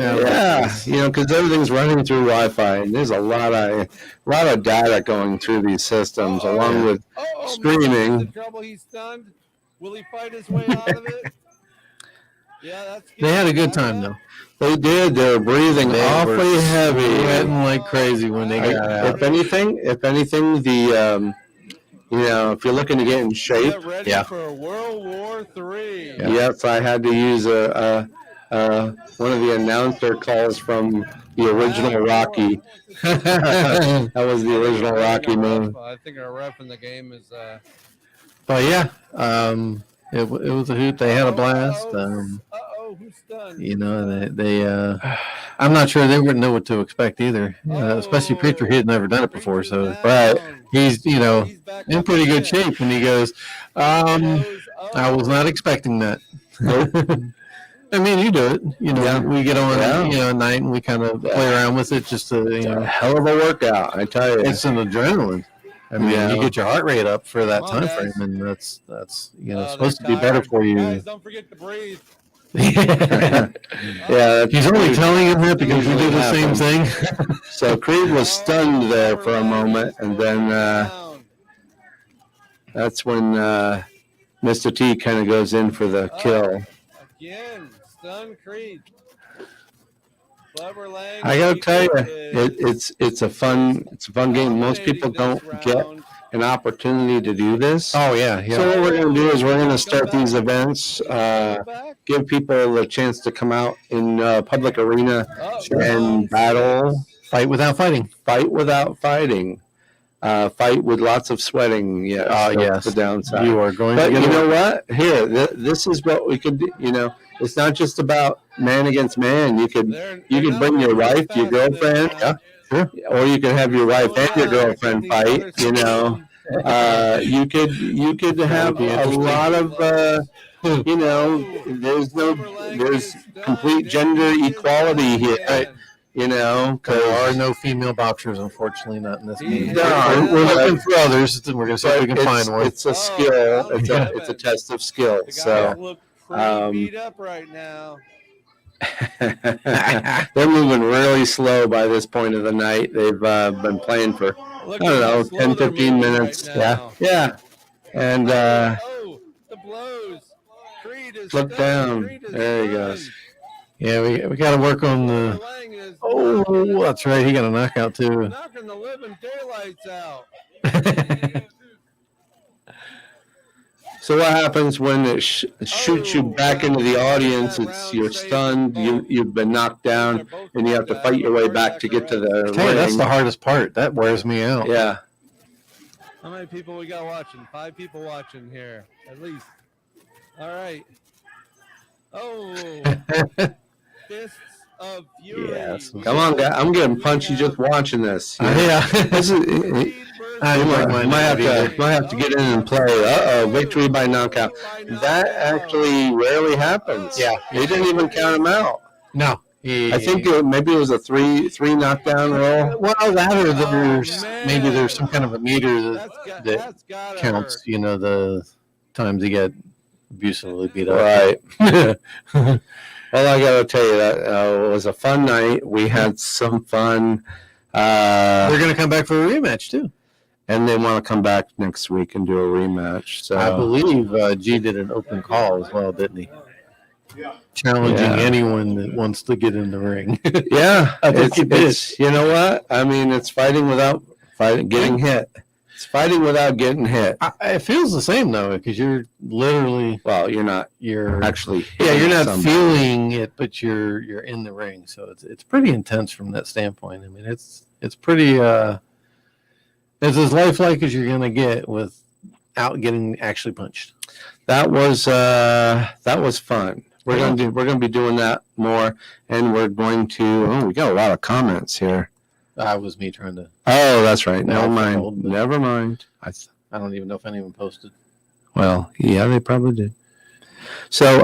Speaker 2: challenges.
Speaker 1: because everything's running through Wi-Fi, and there's a lot of data going through these systems, along with streaming.
Speaker 3: The trouble, he's stunned. Will he fight his way out of it? Yeah, that's.
Speaker 2: They had a good time, though.
Speaker 1: They did. They were breathing
Speaker 2: They
Speaker 1: awfully
Speaker 2: were
Speaker 1: heavy.
Speaker 2: sweating like crazy when they got out.
Speaker 1: If anything, the if you're looking to get in shape,
Speaker 3: Get ready
Speaker 2: Yeah.
Speaker 3: for World War III.
Speaker 2: Yeah.
Speaker 1: yes, I had to use one of the announcer calls from the original Rocky. That was the original Rocky move.
Speaker 3: I think our ref in the game is.
Speaker 2: But yeah, it was a hoot. They had a blast.
Speaker 3: Who's stunned?
Speaker 2: You know, they I'm not sure they wouldn't know what to expect either. Especially Preacher, he had never done it before, so
Speaker 1: Right.
Speaker 2: he's in pretty good shape. And he goes, I was not expecting that. I mean, you do it.
Speaker 1: Yeah.
Speaker 2: We get on,
Speaker 1: Yeah.
Speaker 2: at night and we kind of play around with it just to,
Speaker 1: It's a hell of a workout, I tell you.
Speaker 2: it's an adrenaline. I mean,
Speaker 1: Yeah.
Speaker 2: you get your heart rate up for that
Speaker 3: Come on,
Speaker 2: time frame,
Speaker 3: guys.
Speaker 2: and that's
Speaker 3: They're
Speaker 2: supposed to be better
Speaker 3: tired.
Speaker 2: for you.
Speaker 3: Guys, don't forget to breathe.
Speaker 1: Yeah,
Speaker 2: He's only telling him that because we do the same thing.
Speaker 1: So Creed was stunned there for a moment, and then
Speaker 3: Down.
Speaker 1: that's when Mr. T kind of goes in for the kill.
Speaker 3: Again, stun Creed. Clever Lang.
Speaker 1: I gotta tell you,
Speaker 3: is
Speaker 1: it's a fun game. Most
Speaker 3: dominating
Speaker 1: people
Speaker 3: this
Speaker 1: don't get
Speaker 3: round.
Speaker 1: an opportunity to do this.
Speaker 2: Oh yeah,
Speaker 1: So what we're going to do is we're going to start these events,
Speaker 3: Back.
Speaker 1: give people the chance to come out in public arena
Speaker 3: Oh,
Speaker 1: and battle,
Speaker 2: Fight without fighting.
Speaker 1: fight without fighting, fight with lots of sweating. Yeah, that's
Speaker 2: Yes.
Speaker 1: the downside.
Speaker 2: You are going
Speaker 1: But
Speaker 2: to
Speaker 1: you
Speaker 2: get
Speaker 1: know what? Here, this is what we could do. It's not just about man against man. You could bring your wife, your girlfriend, or you could have your wife and your girlfriend fight. You could have a lot of. There's complete gender equality here.
Speaker 2: There
Speaker 1: Because
Speaker 2: are no female boxers, unfortunately, not in this game.
Speaker 1: No,
Speaker 2: We're looking for others. We're going to see if we can find one.
Speaker 1: it's a skill. It's a test of skill.
Speaker 3: The guys
Speaker 1: So.
Speaker 3: look pretty beat up right now.
Speaker 1: They're moving really slow by this point of the night. They've been playing for,
Speaker 3: Look
Speaker 1: I don't
Speaker 3: at how
Speaker 1: know,
Speaker 3: slow
Speaker 1: 10,
Speaker 3: they're
Speaker 1: 15
Speaker 3: moving
Speaker 1: minutes.
Speaker 3: right now.
Speaker 1: Yeah. And
Speaker 3: The blows. Creed is
Speaker 1: look
Speaker 3: stunned.
Speaker 1: down.
Speaker 3: Creed is
Speaker 1: There he
Speaker 3: stunned.
Speaker 1: goes.
Speaker 2: Yeah, we got to work on the.
Speaker 3: Lang is
Speaker 2: Oh, that's right. He got a knockout too.
Speaker 3: knocking the living daylights out.
Speaker 1: So what happens when it shoots you back into the audience? You're stunned. You've been knocked down, and you have to fight your way back to get to the
Speaker 2: Hey, that's
Speaker 1: ring.
Speaker 2: the hardest part. That wears me out.
Speaker 1: Yeah.
Speaker 3: How many people we got watching? 5 people watching here, at least. All right. Oh, fists of fury.
Speaker 2: Yes.
Speaker 1: Come on, guys. I'm getting punchy just watching this.
Speaker 2: Yeah.
Speaker 1: This is.
Speaker 3: Creed
Speaker 2: I
Speaker 1: You
Speaker 3: versus
Speaker 2: like mine
Speaker 1: might have to get in and play. Victory by knockout. That actually rarely happens.
Speaker 2: Yeah.
Speaker 1: They didn't even count him out.
Speaker 2: No,
Speaker 1: I think maybe it was a three knockdown roll.
Speaker 2: Well, that or there's
Speaker 3: man.
Speaker 2: maybe there's some kind of a meter that
Speaker 3: That's gotta
Speaker 2: counts.
Speaker 3: hurt.
Speaker 2: You know, the times he got abusively beat up.
Speaker 1: Right. Well, I got to tell you that it was a fun night. We had some fun.
Speaker 2: They're going to come back for a rematch too.
Speaker 1: And they want to come back next week and do a rematch. So
Speaker 2: I believe G did an open call as well, didn't he? Challenging
Speaker 1: Yeah.
Speaker 2: anyone that wants to get in the ring.
Speaker 1: yeah,
Speaker 2: I think he did.
Speaker 1: it's you know what? I mean, it's fighting without getting hit. It's fighting without getting hit.
Speaker 2: It feels the same though, because you're literally
Speaker 1: Well, you're actually
Speaker 2: you're
Speaker 1: hitting
Speaker 2: not
Speaker 1: somebody.
Speaker 2: feeling it, but you're in the ring, so it's pretty intense from that standpoint. I mean, it's pretty it's as lifelike as you're gonna get without getting actually punched.
Speaker 1: That was fun. We're gonna be doing that more, and we're going to. Oh, we got a lot of comments here.
Speaker 2: That was me trying to.
Speaker 1: Oh, that's right.
Speaker 2: No,
Speaker 1: Never
Speaker 2: I
Speaker 1: mind.
Speaker 2: followed, but-
Speaker 1: Never mind.
Speaker 2: I don't even know if anyone posted.
Speaker 1: Well, yeah, they probably did. So,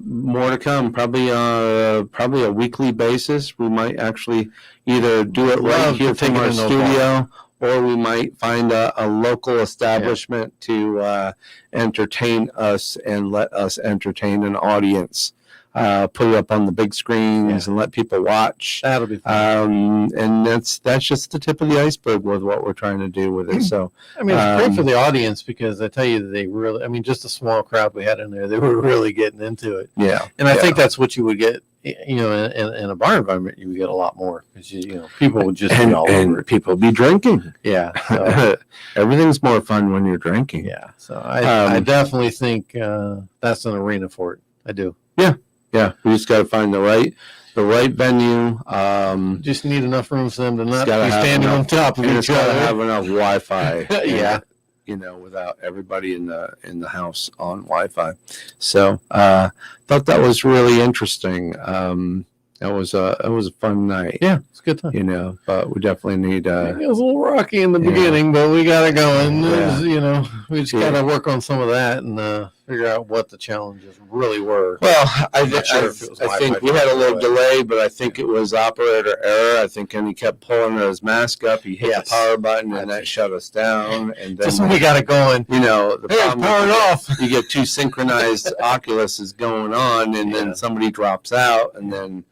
Speaker 1: more to come. Probably a weekly basis. We might actually either do it right
Speaker 2: Love
Speaker 1: here
Speaker 2: to take
Speaker 1: from
Speaker 2: it
Speaker 1: our
Speaker 2: in
Speaker 1: studio, or we might find a local establishment to entertain us and let us entertain an audience. Put it up on the big screens and let people watch.
Speaker 2: That'll be fun.
Speaker 1: And that's just the tip of the iceberg with what we're trying to do with it. So,
Speaker 2: I mean, it's great for the audience because I tell you, they really, I mean, just a small crowd we had in there, they were really getting into it.
Speaker 1: yeah.
Speaker 2: And I think that's what you would get, you know, in a bar environment, you would get a lot more because, you know, people would just be all over
Speaker 1: and
Speaker 2: it.
Speaker 1: people be drinking.
Speaker 2: Yeah. So,
Speaker 1: Everything's more fun when you're drinking.
Speaker 2: yeah. So I definitely think that's an arena for it. I do.
Speaker 1: Yeah, we just got to find the right venue.
Speaker 2: Just need enough room for them to not be
Speaker 1: gotta have
Speaker 2: standing
Speaker 1: enough-
Speaker 2: on top of
Speaker 1: And
Speaker 2: each
Speaker 1: it's got to
Speaker 2: other.
Speaker 1: have enough Wi-Fi.
Speaker 2: Yeah.
Speaker 1: You know, without everybody in the house on Wi-Fi. So, thought that was really interesting. It was a fun night.
Speaker 2: Yeah, it's a good time.
Speaker 1: You know, but we definitely need.
Speaker 2: It was a little rocky in the
Speaker 1: yeah.
Speaker 2: beginning, but we got it going. It
Speaker 1: Yeah.
Speaker 2: was, you know, we just
Speaker 1: Yeah.
Speaker 2: got to work on some of that and figure out what the challenges really were.
Speaker 1: Well,
Speaker 2: I'm not sure if it was
Speaker 1: I think
Speaker 2: Wi-Fi
Speaker 1: we had a little
Speaker 2: but-
Speaker 1: delay, but I think it was operator error. I think, and he kept pulling his mask up. He hit
Speaker 2: Yes.
Speaker 1: the power button,
Speaker 2: I
Speaker 1: and that
Speaker 2: think-
Speaker 1: shut us down. And then
Speaker 2: Just when we got it going.
Speaker 1: you know, the
Speaker 2: Hey,
Speaker 1: problem
Speaker 2: power it off.
Speaker 1: you get two synchronized Oculuses going on, and
Speaker 2: Yeah.
Speaker 1: then somebody drops out, and then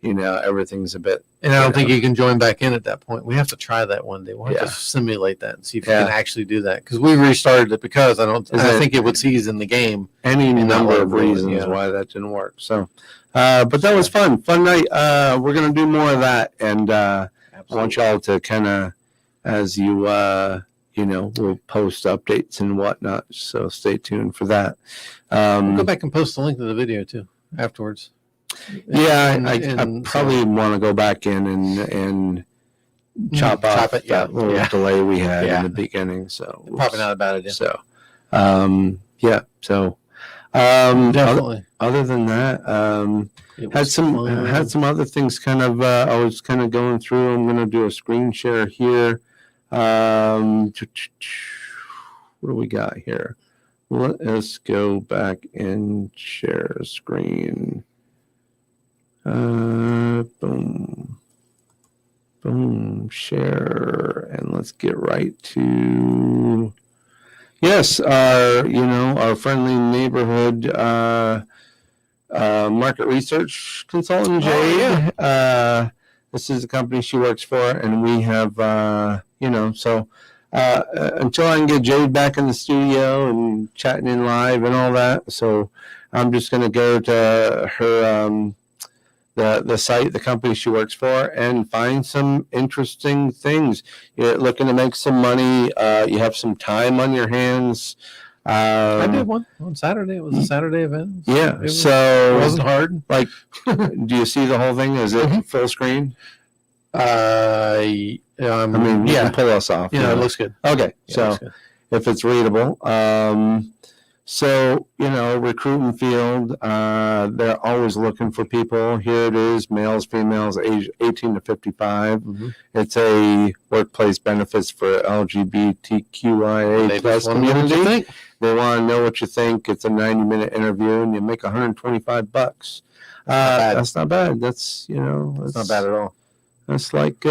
Speaker 1: you know everything's a bit.
Speaker 2: And I don't think you can join back in at that point. We have to try that one day. We'll have
Speaker 1: Yeah.
Speaker 2: to simulate that and see if
Speaker 1: Yeah.
Speaker 2: you can actually do that. Because we restarted it because I
Speaker 1: Is
Speaker 2: think it would seize in the game.
Speaker 1: Any
Speaker 2: And that
Speaker 1: number
Speaker 2: would
Speaker 1: of
Speaker 2: do it,
Speaker 1: reasons
Speaker 2: yeah.
Speaker 1: why that didn't work. So, but that was fun night. We're gonna do more of that, and I want y'all to kind of, as you you know, we'll post updates and whatnot. So stay tuned for that.
Speaker 2: Go back and post the link to the video too afterwards.
Speaker 1: Yeah,
Speaker 2: And-
Speaker 1: I
Speaker 2: and
Speaker 1: probably want to go back in and chop off
Speaker 2: it, yeah.
Speaker 1: that little
Speaker 2: Yeah.
Speaker 1: delay we had
Speaker 2: Yeah.
Speaker 1: in the beginning. So
Speaker 2: Probably not a bad idea.
Speaker 1: So, yeah. So,
Speaker 2: Definitely.
Speaker 1: other than that,
Speaker 2: It
Speaker 1: had
Speaker 2: was
Speaker 1: some
Speaker 2: fun.
Speaker 1: other things. Kind of, I was kind of going through. I'm going to do a screen share here. What do we got here? Let us go back and share a screen. Boom. Boom. Share. And let's get right to, yes, our friendly neighborhood market research consultant, Jade. This is the company she works for, and we have, until I can get Jade back in the studio and chatting in live and all that. So I'm just going to go to her, the site, the company she works for, and find some interesting things. You're looking to make some money. You have some time on your hands.
Speaker 2: I did one on Saturday. It was a Saturday event.
Speaker 1: Yeah.
Speaker 2: It
Speaker 1: So
Speaker 2: wasn't hard.
Speaker 1: do you see the whole thing? Is it full screen? I mean, you
Speaker 2: yeah.
Speaker 1: can pull us off.
Speaker 2: It looks good.
Speaker 1: Okay.
Speaker 2: Yeah, it
Speaker 1: So
Speaker 2: looks good.
Speaker 1: if it's readable. So, recruiting field, they're always looking for people. Here it is, males, females, age 18 to 55.
Speaker 2: Mm-hmm.
Speaker 1: It's a workplace benefits for LGBTQIA
Speaker 2: They
Speaker 1: plus
Speaker 2: just want to know what you
Speaker 1: community.
Speaker 2: think.
Speaker 1: They want to know what you think. It's a 90-minute interview, and you make $125.
Speaker 2: bad.
Speaker 1: That's not bad. That's,
Speaker 2: It's not bad at all.
Speaker 1: That's like,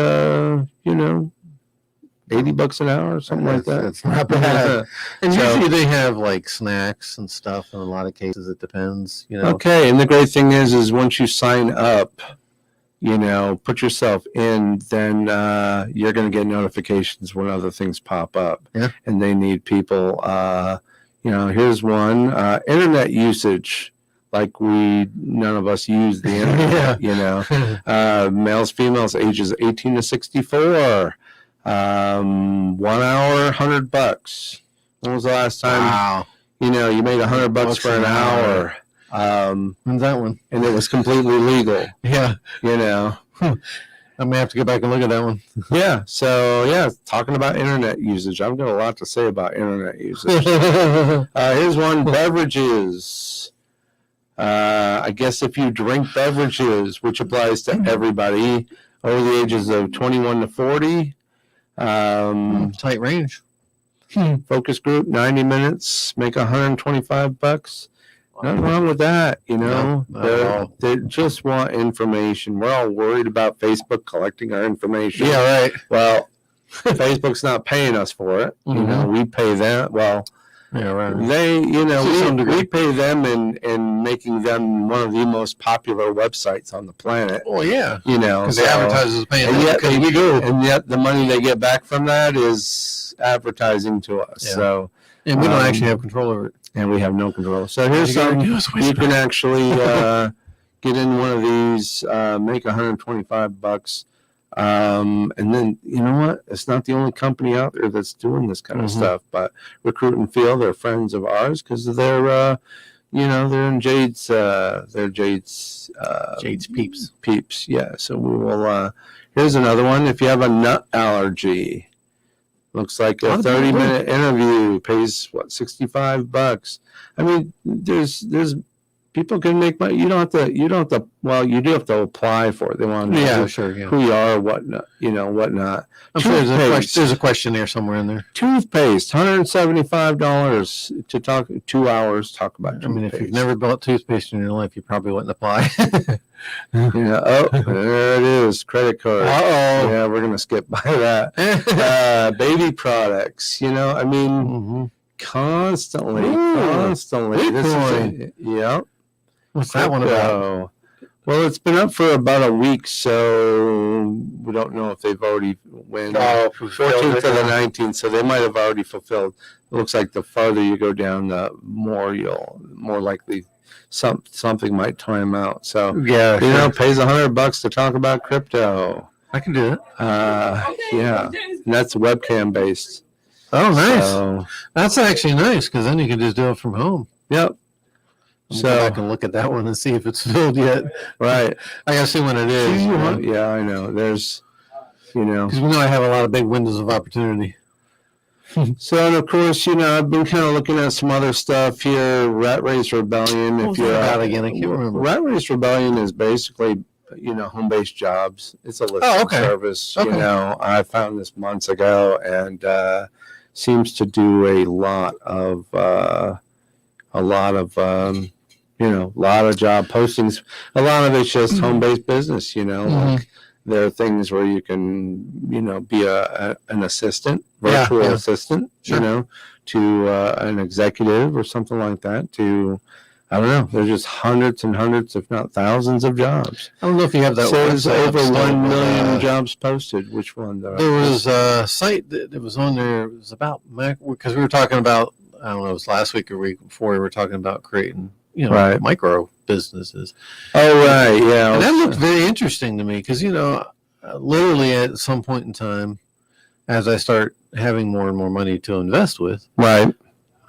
Speaker 1: $80 an hour or something like that.
Speaker 2: It's not bad. And
Speaker 1: So-
Speaker 2: usually they have like snacks and stuff. In a lot of cases, it depends.
Speaker 1: Okay, and the great thing is once you sign up, put yourself in, then you're going to get notifications when other things pop up.
Speaker 2: Yeah.
Speaker 1: And they need people. Here's one, internet usage. Like none of us use the internet. Males, females, ages 18 to 64. 1 hour, $100. When was the last time?
Speaker 2: Wow.
Speaker 1: You made $100 for an hour.
Speaker 2: When's that one?
Speaker 1: And it was completely legal.
Speaker 2: Yeah. I may have to go back and look at that one.
Speaker 1: Yeah. So talking about internet usage, I've got a lot to say about internet usage. Here's one: beverages. I guess if you drink beverages, which applies to everybody over the ages of 21 to 40.
Speaker 2: Tight range.
Speaker 1: Focus group, 90 minutes, make $125. Nothing wrong with that,
Speaker 2: No, not at all.
Speaker 1: They just want information. We're all worried about Facebook collecting our information.
Speaker 2: Yeah, right.
Speaker 1: Well, Facebook's not paying us for it.
Speaker 2: Mhm.
Speaker 1: We pay them. Well,
Speaker 2: Yeah, right.
Speaker 1: they,
Speaker 2: To some degree.
Speaker 1: we pay them in making them one of the most popular websites on the planet.
Speaker 2: Well, yeah.
Speaker 1: Because
Speaker 2: Because the advertisers paying
Speaker 1: and
Speaker 2: them
Speaker 1: yet,
Speaker 2: because we go.
Speaker 1: and yet the money they get back from that is advertising to us.
Speaker 2: Yeah.
Speaker 1: So,
Speaker 2: And we don't
Speaker 1: um,
Speaker 2: actually have control over it.
Speaker 1: and we have no control. So here's
Speaker 2: All you gotta
Speaker 1: some.
Speaker 2: do is
Speaker 1: You
Speaker 2: whisper.
Speaker 1: can actually get in one of these, make $125. And then, you know what? It's not the only company out there that's doing this kind of
Speaker 2: Mhm.
Speaker 1: stuff, but Recruit and Feel, they're friends of ours because they're, they're in Jade's,
Speaker 2: Jade's Peeps.
Speaker 1: Peeps. Yeah. So we will, here's another one. If you have a nut allergy, looks like a
Speaker 2: Oh,
Speaker 1: 30-minute interview, pays $65. I mean, there's people can make money. You don't have to, well, you do have to apply for it. They want to know
Speaker 2: Yeah, sure. Yeah.
Speaker 1: who you are, whatnot, whatnot.
Speaker 2: I'm sure
Speaker 1: Toothpaste.
Speaker 2: there's a questionnaire somewhere in there.
Speaker 1: Toothpaste, $175 to talk 2 hours, talk about
Speaker 2: I
Speaker 1: toothpaste.
Speaker 2: mean, if you've never bought toothpaste in your life, you probably wouldn't apply.
Speaker 1: Oh, there it is, credit card.
Speaker 2: Uh-oh.
Speaker 1: Yeah, we're going to skip by that. Baby products, I mean,
Speaker 2: Mhm.
Speaker 1: constantly.
Speaker 2: Ooh,
Speaker 1: Bitcoin. Yep.
Speaker 2: What's that one about?
Speaker 1: Crypto. Well, it's been up for about a week, so we don't know if they've already went. 14th to the 19th, so they might have already fulfilled. It looks like the farther you go down, the more likely something might time out. So
Speaker 2: Yeah,
Speaker 1: pays $100 to talk about crypto.
Speaker 2: I can do it.
Speaker 1: Yeah, and that's webcam based.
Speaker 2: Oh, nice.
Speaker 1: So,
Speaker 2: That's actually nice because then you can just do it from home.
Speaker 1: yep.
Speaker 2: So I can look at that one and see if it's filled yet.
Speaker 1: Right.
Speaker 2: I gotta see when it is.
Speaker 1: Yeah, I know. There's,
Speaker 2: Because we know I have a lot of big windows of opportunity.
Speaker 1: So, and of course, I've been kind of looking at some other stuff here. Rat Race Rebellion.
Speaker 2: What was that about again? I can't remember.
Speaker 1: Rat Race Rebellion is basically, home-based jobs. It's a listing
Speaker 2: okay.
Speaker 1: service.
Speaker 2: Okay.
Speaker 1: I found this months ago and seems to do a lot of job postings. A lot of it's just home-based business. Like there are things where you can, be an assistant, virtual
Speaker 2: Yeah.
Speaker 1: assistant,
Speaker 2: Sure.
Speaker 1: to an executive or something like that. I don't know. There's just hundreds and hundreds, if not thousands, of jobs.
Speaker 2: I don't know if you have that.
Speaker 1: So there's
Speaker 2: website
Speaker 1: over
Speaker 2: up still,
Speaker 1: 1
Speaker 2: but,
Speaker 1: million jobs posted. Which one?
Speaker 2: There was a site that was on there. It was about Mac because we were talking about. I don't know. It was last week or week before we were talking about creating,
Speaker 1: Right.
Speaker 2: micro businesses.
Speaker 1: Oh, right. Yeah.
Speaker 2: And that looked very interesting to me because, literally at some point in time, as I start having more and more money to invest with,
Speaker 1: right.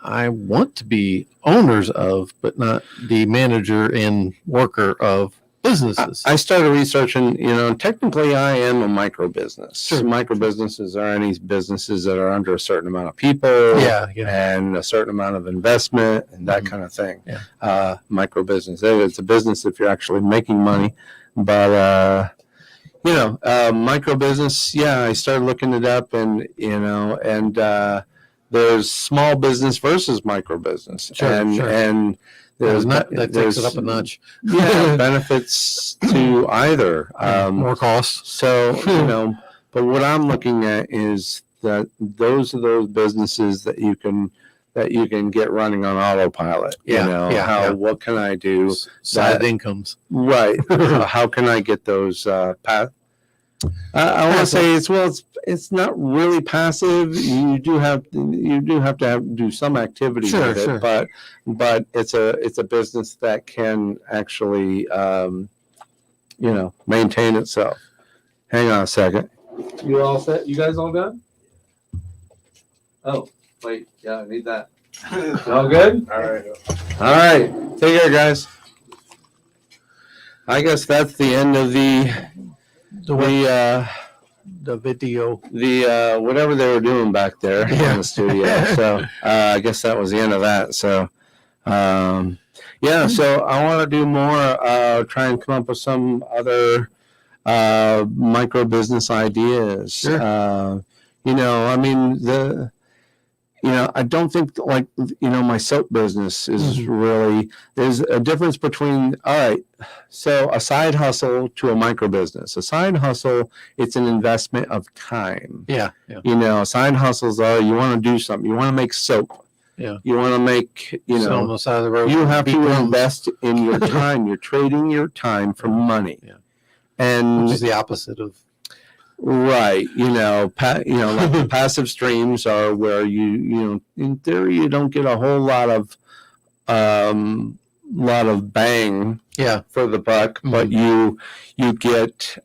Speaker 2: I want to be owners of, but not the manager and worker of businesses.
Speaker 1: I started researching, technically I am a micro business.
Speaker 2: Sure.
Speaker 1: Micro businesses are any businesses that are under a certain amount of people
Speaker 2: yeah.
Speaker 1: and a certain amount of investment and that
Speaker 2: Mhm.
Speaker 1: kind of thing.
Speaker 2: Yeah.
Speaker 1: Micro business. It's a business if you're actually making money. But, micro business, I started looking it up and there's small business versus micro business.
Speaker 2: Sure,
Speaker 1: and,
Speaker 2: sure.
Speaker 1: and there's
Speaker 2: that takes it up a notch.
Speaker 1: benefits to either.
Speaker 2: More costs.
Speaker 1: So, but what I'm looking at is that those are those businesses that you can get running on autopilot. What can I do?
Speaker 2: Side incomes.
Speaker 1: Right. How can I get those I want to say it's not really passive. You do have to do some activity
Speaker 2: Sure,
Speaker 1: with it,
Speaker 2: sure.
Speaker 1: but it's a business that can actually maintain itself. Hang on a second. You all set? You guys all done? Oh, wait. Yeah, I need that. All good? All right. All right. Take care, guys. I guess that's the end of the
Speaker 2: video.
Speaker 1: Whatever they were doing back there in the studio. So I guess that was the end of that. So so I want to do more, try and come up with some other micro business ideas.
Speaker 2: Sure.
Speaker 1: I don't think my soap business is really, there's a difference between, all right, so a side hustle to a micro business. A side hustle, it's an investment of time.
Speaker 2: Yeah. Yeah.
Speaker 1: Side hustles are, you want to do something, you want to make soap.
Speaker 2: Yeah.
Speaker 1: You want to make,
Speaker 2: Sit on the side of the road.
Speaker 1: you have
Speaker 2: Beat
Speaker 1: to
Speaker 2: drums.
Speaker 1: invest in your time. You're trading your time for money.
Speaker 2: Yeah.
Speaker 1: And
Speaker 2: Which is the opposite of.
Speaker 1: right, like the passive streams are where you in theory you don't get a whole lot of bang for the buck, but you get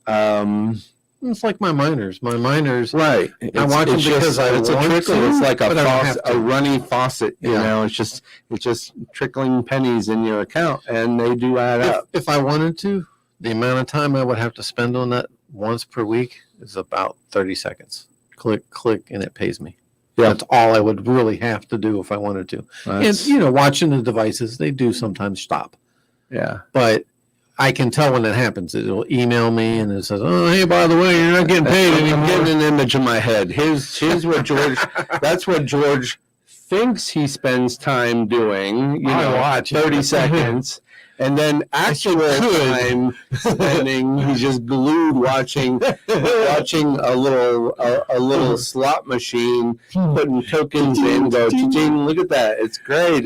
Speaker 2: It's like my miners. My miners.
Speaker 1: right.
Speaker 2: I watch them because I
Speaker 1: it's a
Speaker 2: want
Speaker 1: trickle.
Speaker 2: to,
Speaker 1: It's like
Speaker 2: but I don't have
Speaker 1: a
Speaker 2: to.
Speaker 1: running faucet. It's just trickling pennies in your account, and they do add up.
Speaker 2: If I wanted to, the amount of time I would have to spend on that once per week is about 30 seconds. Click, and it pays me.
Speaker 1: Yeah.
Speaker 2: That's all I would really have to do if I wanted to.
Speaker 1: That's-
Speaker 2: And, watching the devices, they do sometimes stop.
Speaker 1: yeah.
Speaker 2: But I can tell when it happens. It'll email me and it says, oh, hey, by the way, you're not getting paid
Speaker 1: I'm
Speaker 2: anymore.
Speaker 1: getting an image in my head. Here's what George. That's what George thinks he spends time doing.
Speaker 2: I watch it.
Speaker 1: 30 seconds, and then actual time spending, he's just glued watching a little slot machine, putting tokens in. Go, ching, look at that! It's great.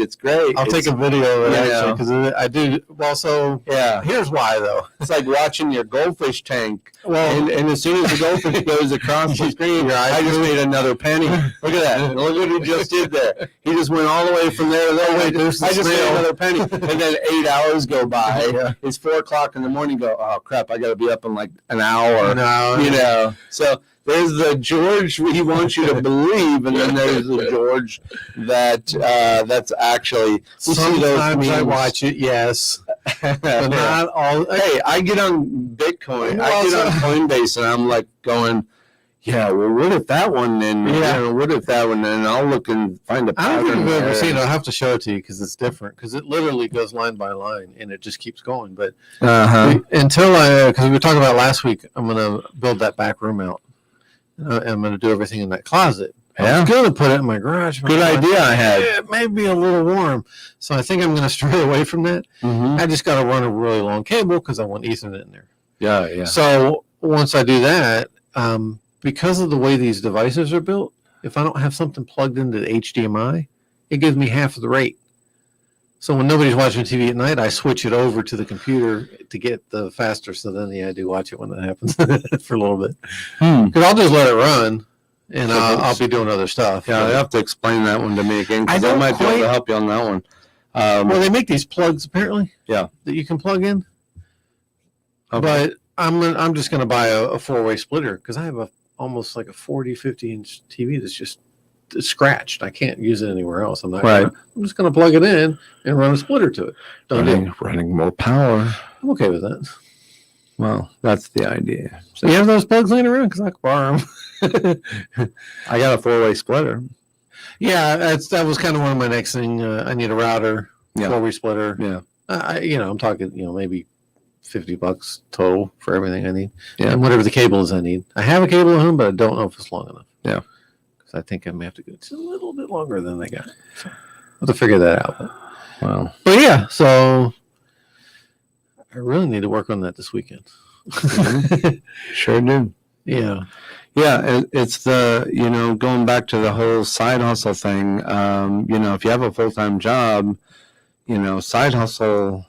Speaker 2: I'll take a video of it,
Speaker 1: you
Speaker 2: actually,
Speaker 1: know.
Speaker 2: because I do. Well, so
Speaker 1: Yeah,
Speaker 2: here's why, though.
Speaker 1: it's like watching your goldfish tank.
Speaker 2: Well,
Speaker 1: And as soon as the goldfish goes across the screen,
Speaker 2: Your eyes
Speaker 1: I just made another penny. Look at that. Look what he just did there. He just went all the way from there to there.
Speaker 2: wait, there's the
Speaker 1: I just made
Speaker 2: snail.
Speaker 1: another penny. And then 8 hours go by.
Speaker 2: Yeah.
Speaker 1: It's 4 o'clock in the morning. Go, oh, crap. I got to be up in like an hour.
Speaker 2: no,
Speaker 1: So there's the George he wants you to believe. And then there's the George that's actually. We see those
Speaker 2: sometimes I
Speaker 1: memes.
Speaker 2: watch it, yes, but not all.
Speaker 1: Hey, I get on Bitcoin. I
Speaker 2: Well,
Speaker 1: get on Coinbase, and I'm like going, yeah. Well, what if that one? Then what if that one? Then I'll look and find a
Speaker 2: I don't
Speaker 1: pattern.
Speaker 2: think I've ever
Speaker 1: there.
Speaker 2: seen it. I'll have to show it to you because it's different. Because it literally goes line by line and it just keeps going. But until because we were talking about last week, I'm going to build that back room out. I'm going to do everything in that closet. I was going to put it in my garage. but
Speaker 1: Good
Speaker 2: I'm like,
Speaker 1: idea I had.
Speaker 2: It may be a little warm. So I think I'm going to stray away from that.
Speaker 1: Mm-hmm.
Speaker 2: I just got to run a really long cable because I want Ethernet in there.
Speaker 1: Yeah.
Speaker 2: So once I do that, because of the way these devices are built, if I don't have something plugged into the HDMI, it gives me half of the rate. So when nobody's watching TV at night, I switch it over to the computer to get the faster. So then, I do watch it when that happens for a little bit. Because I'll just let it run, and I'll be doing other stuff.
Speaker 1: Yeah, you have to explain that one to me again.
Speaker 2: I
Speaker 1: Because I
Speaker 2: don't
Speaker 1: might be able
Speaker 2: quite-
Speaker 1: to help you on that one.
Speaker 2: Well, they make these plugs apparently.
Speaker 1: Yeah.
Speaker 2: That you can plug in.
Speaker 1: Okay.
Speaker 2: But I'm just going to buy a 4-way splitter because I have almost like a 40, 50 inch TV that's just scratched. I can't use it anywhere else. I'm
Speaker 1: Right.
Speaker 2: just gonna plug it in and run a splitter to it. Don't do it.
Speaker 1: running more power.
Speaker 2: I'm okay with that.
Speaker 1: Well, that's the idea.
Speaker 2: So you have those plugs laying around because I could borrow them.
Speaker 1: I got a 4-way splitter.
Speaker 2: Yeah, that was kind of one of my next thing. I need a router,
Speaker 1: Yeah.
Speaker 2: 4-way splitter.
Speaker 1: Yeah.
Speaker 2: I'm talking, maybe $50 total for everything I need,
Speaker 1: Yeah.
Speaker 2: and whatever the cables I need. I have a cable at home, but I don't know if it's long enough.
Speaker 1: Yeah.
Speaker 2: Because I think I may have to go just a little bit longer than they got. So I'll have to figure that out.
Speaker 1: Wow.
Speaker 2: But yeah, so I really need to work on that this weekend.
Speaker 1: Sure do.
Speaker 2: Yeah.
Speaker 1: Yeah, it's going back to the whole side hustle thing. If you have a full-time job, side hustle,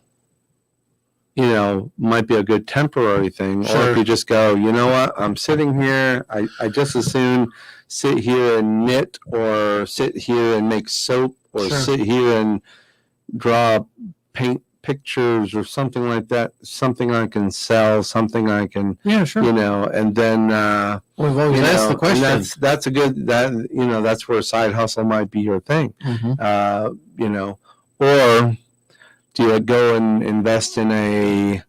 Speaker 1: might be a good temporary thing. Or
Speaker 2: Sure.
Speaker 1: if you just go, you know what, I'm sitting here, I just as soon sit here and knit, or sit here and make soap, or
Speaker 2: Sure.
Speaker 1: sit here and draw, paint pictures or something like that, something I can sell, something I can,
Speaker 2: Yeah, sure.
Speaker 1: and then,
Speaker 2: We've always asked the
Speaker 1: and
Speaker 2: question.
Speaker 1: that's a good, that's where side hustle might be your thing.
Speaker 2: Mhm.
Speaker 1: Or do you go and invest in a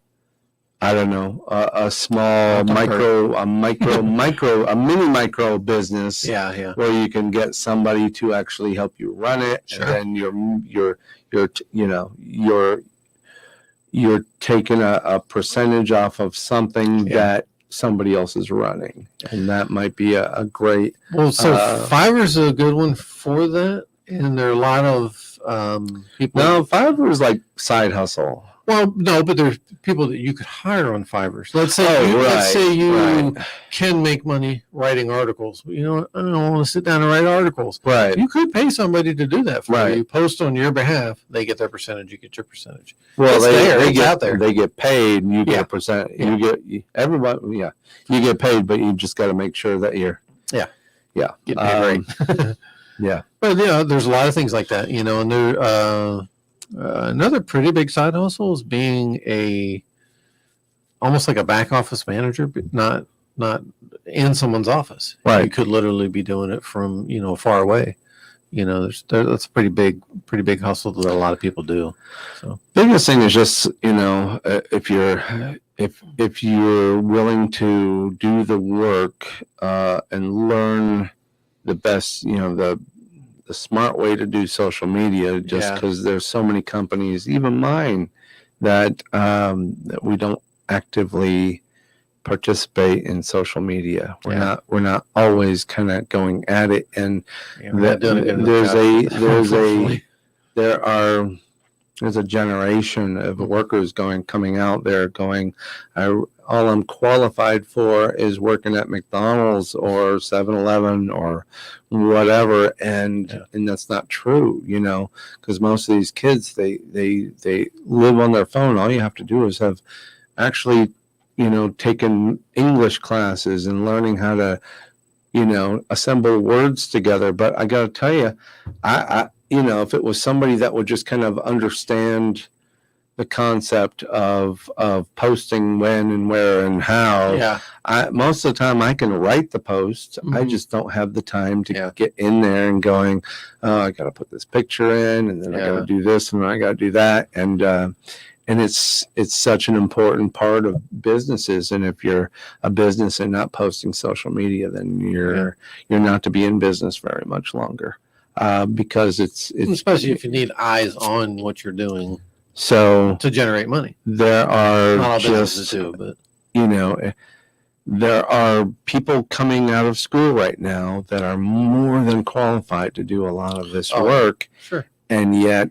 Speaker 1: small
Speaker 2: Multi-part.
Speaker 1: a mini micro business
Speaker 2: Yeah.
Speaker 1: where you can get somebody to actually help you run it,
Speaker 2: Sure.
Speaker 1: and then you're taking a percentage off of something
Speaker 2: Yeah.
Speaker 1: that somebody else is running, and that might be a great.
Speaker 2: Well, so
Speaker 1: Uh,
Speaker 2: Fiverr's a good one for that, and there are a lot of people.
Speaker 1: No, Fiverr is like side hustle.
Speaker 2: Well, no, but there's people that you could hire on Fiverr. So let's say
Speaker 1: Oh,
Speaker 2: you
Speaker 1: right.
Speaker 2: can make money writing articles. But you know what? I don't want to sit down and write articles.
Speaker 1: Right.
Speaker 2: You could pay somebody to do that for
Speaker 1: Right.
Speaker 2: you. Post on your behalf. They get their percentage. You get your percentage.
Speaker 1: Well,
Speaker 2: It's there. It's
Speaker 1: get
Speaker 2: out there.
Speaker 1: They get paid, and you get
Speaker 2: Yeah.
Speaker 1: a percent.
Speaker 2: Yeah.
Speaker 1: Everybody. Yeah, you get paid, but you just got to make sure that you're.
Speaker 2: Yeah.
Speaker 1: Yeah.
Speaker 2: Get paid right.
Speaker 1: Yeah.
Speaker 2: But there's a lot of things like that, and there another pretty big side hustle is being almost like a back office manager, but not in someone's office.
Speaker 1: Right.
Speaker 2: You could literally be doing it from far away. That's a pretty big hustle that a lot of people do. So
Speaker 1: Biggest thing is just if you're willing to do the work and learn the best, the smart way to do social media, just
Speaker 2: Yeah.
Speaker 1: because there's so many companies, even mine, that we don't actively participate in social media. We're not always kind of going at it, and
Speaker 2: we're not doing a good enough job, unfortunately.
Speaker 1: there's a generation of workers coming out there going, all I'm qualified for is working at McDonald's or 7-Eleven or whatever, and that's not true, because most of these kids they live on their phone. All you have to do is have actually taken English classes and learning how to assemble words together. But I got to tell you, I if it was somebody that would just kind of understand the concept of posting when and where and how,
Speaker 2: Yeah.
Speaker 1: most of the time I can write the post. I
Speaker 2: Mhm.
Speaker 1: just don't have the time to
Speaker 2: Yeah.
Speaker 1: get in there and going, oh, I got to put this picture in, and then I got
Speaker 2: Yeah.
Speaker 1: to do this, and I got to do that, and it's such an important part of businesses. And if you're a business and not posting social media, then you're not to be in business very much longer, because it's
Speaker 2: Especially if you need eyes on what you're doing
Speaker 1: so
Speaker 2: to generate money.
Speaker 1: there
Speaker 2: Not
Speaker 1: are
Speaker 2: all businesses
Speaker 1: just
Speaker 2: do, but
Speaker 1: there are people coming out of school right now that are more than qualified to do a lot of this
Speaker 2: Oh,
Speaker 1: work.
Speaker 2: sure.
Speaker 1: And yet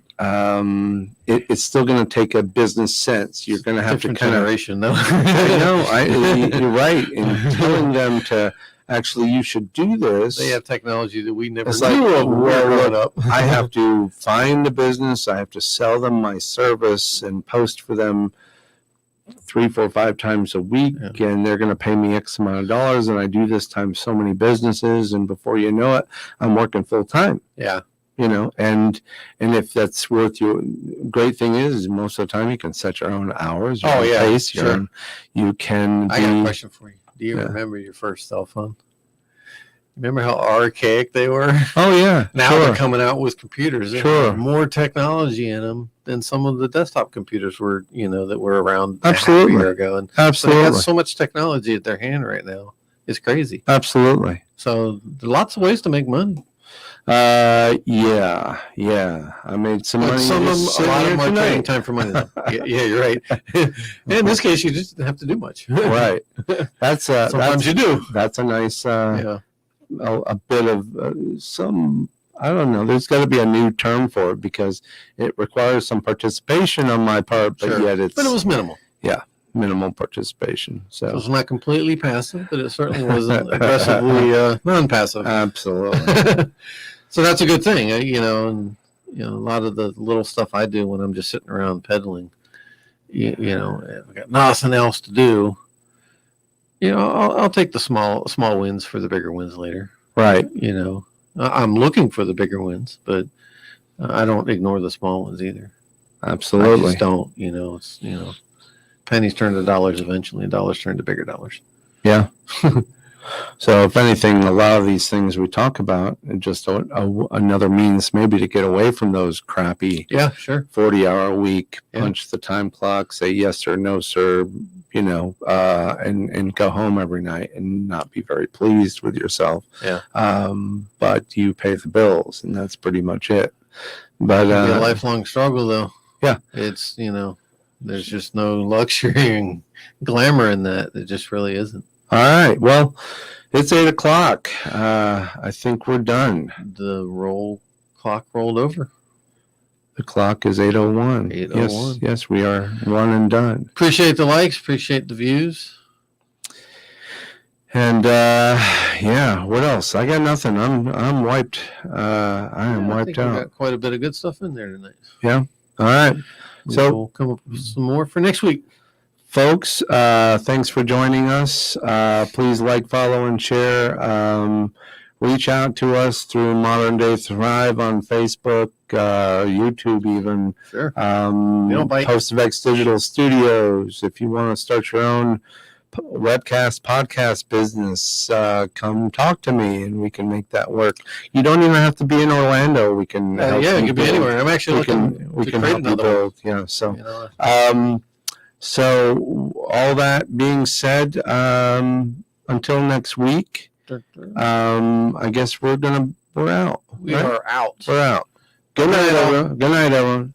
Speaker 1: it's still going to take a business sense. You're going to have
Speaker 2: Different
Speaker 1: to kind of,
Speaker 2: generation, though.
Speaker 1: I know, you're right. And telling them to actually, you should do this.
Speaker 2: They have technology that we never
Speaker 1: It's like,
Speaker 2: knew of when we were
Speaker 1: well,
Speaker 2: growing up.
Speaker 1: I have to find the business. I have to sell them my service and post for them 3, 4, 5 times a week, and they're going to pay me X amount of dollars. And I do this times so many businesses, and before you know it, I'm working full time.
Speaker 2: Yeah.
Speaker 1: And if that's worth you, great thing is most of the time you can set your own hours, your own pace,
Speaker 2: sure.
Speaker 1: you can
Speaker 2: I got a question for you. Do you
Speaker 1: Yeah.
Speaker 2: remember your first cell phone? Remember how archaic they were?
Speaker 1: Oh yeah,
Speaker 2: Now
Speaker 1: sure.
Speaker 2: they're coming out with computers that
Speaker 1: Sure.
Speaker 2: have more technology in them than some of the desktop computers were, that were around
Speaker 1: Absolutely.
Speaker 2: a year ago. And so they
Speaker 1: Absolutely,
Speaker 2: got so much technology at their hand right now. It's crazy.
Speaker 1: absolutely.
Speaker 2: So there are lots of ways to make money.
Speaker 1: Yeah. I made some
Speaker 2: But
Speaker 1: money.
Speaker 2: some of them,
Speaker 1: just
Speaker 2: a
Speaker 1: sitting
Speaker 2: lot of
Speaker 1: here
Speaker 2: them are
Speaker 1: tonight.
Speaker 2: trading time for money. Though. Yeah, you're right. In this case, you just didn't have to do much.
Speaker 1: Right. That's
Speaker 2: Sometimes you do.
Speaker 1: that's a nice
Speaker 2: Yeah.
Speaker 1: a bit of some. I don't know. There's got to be a new term for it because it requires some participation on my part, but
Speaker 2: Sure.
Speaker 1: yet it's
Speaker 2: But it was minimal.
Speaker 1: minimal participation.
Speaker 2: So it
Speaker 1: So
Speaker 2: was not completely passive, but it certainly wasn't aggressively non-passive.
Speaker 1: absolutely.
Speaker 2: So that's a good thing, and a lot of the little stuff I do when I'm just sitting around pedaling, if I got nothing else to do, I'll take the small wins for the bigger wins later.
Speaker 1: Right.
Speaker 2: I'm looking for the bigger wins, but I don't ignore the small ones either. I
Speaker 1: Absolutely.
Speaker 2: just don't. It's pennies turn to dollars eventually, and dollars turn to bigger dollars.
Speaker 1: Yeah. So if anything, a lot of these things we talk about are just another means maybe to get away from those crappy
Speaker 2: Yeah, sure.
Speaker 1: 40-hour week,
Speaker 2: Yeah.
Speaker 1: punch the time clock, say yes or no, sir, and go home every night and not be very pleased with yourself.
Speaker 2: Yeah.
Speaker 1: But you pay the bills, and that's pretty much it. But
Speaker 2: It'll be a lifelong struggle, though.
Speaker 1: Yeah.
Speaker 2: It's there's just no luxury and glamour in that. It just really isn't.
Speaker 1: all right. Well, it's 8:00. I think we're done.
Speaker 2: The clock rolled over.
Speaker 1: The clock is 8:01.
Speaker 2: 8:01.
Speaker 1: Yes, we are one and done.
Speaker 2: Appreciate the likes. Appreciate the views.
Speaker 1: And what else? I got nothing. I'm wiped. I am
Speaker 2: I
Speaker 1: wiped
Speaker 2: think we
Speaker 1: out.
Speaker 2: got quite a bit of good stuff in there tonight.
Speaker 1: All right. So-
Speaker 2: We'll come up with some more for next week.
Speaker 1: Folks, thanks for joining us. Please like, follow, and share. Reach out to us through Modern Day Thrive on Facebook, YouTube even.
Speaker 2: Sure. We don't bite.
Speaker 1: Host of X Digital Studios. If you want to start your own webcast podcast business, come talk to me and we can make that work. You don't even have to be in Orlando. We can help
Speaker 2: Yeah, it
Speaker 1: you
Speaker 2: could be
Speaker 1: build.
Speaker 2: anywhere. I'm actually
Speaker 1: We
Speaker 2: looking
Speaker 1: can
Speaker 2: to create
Speaker 1: help you
Speaker 2: another one.
Speaker 1: build. Yeah. So so all that being said, until next week, I guess we're out.
Speaker 2: We
Speaker 1: right?
Speaker 2: are out.
Speaker 1: We're out. Good night, everyone. Good night, everyone.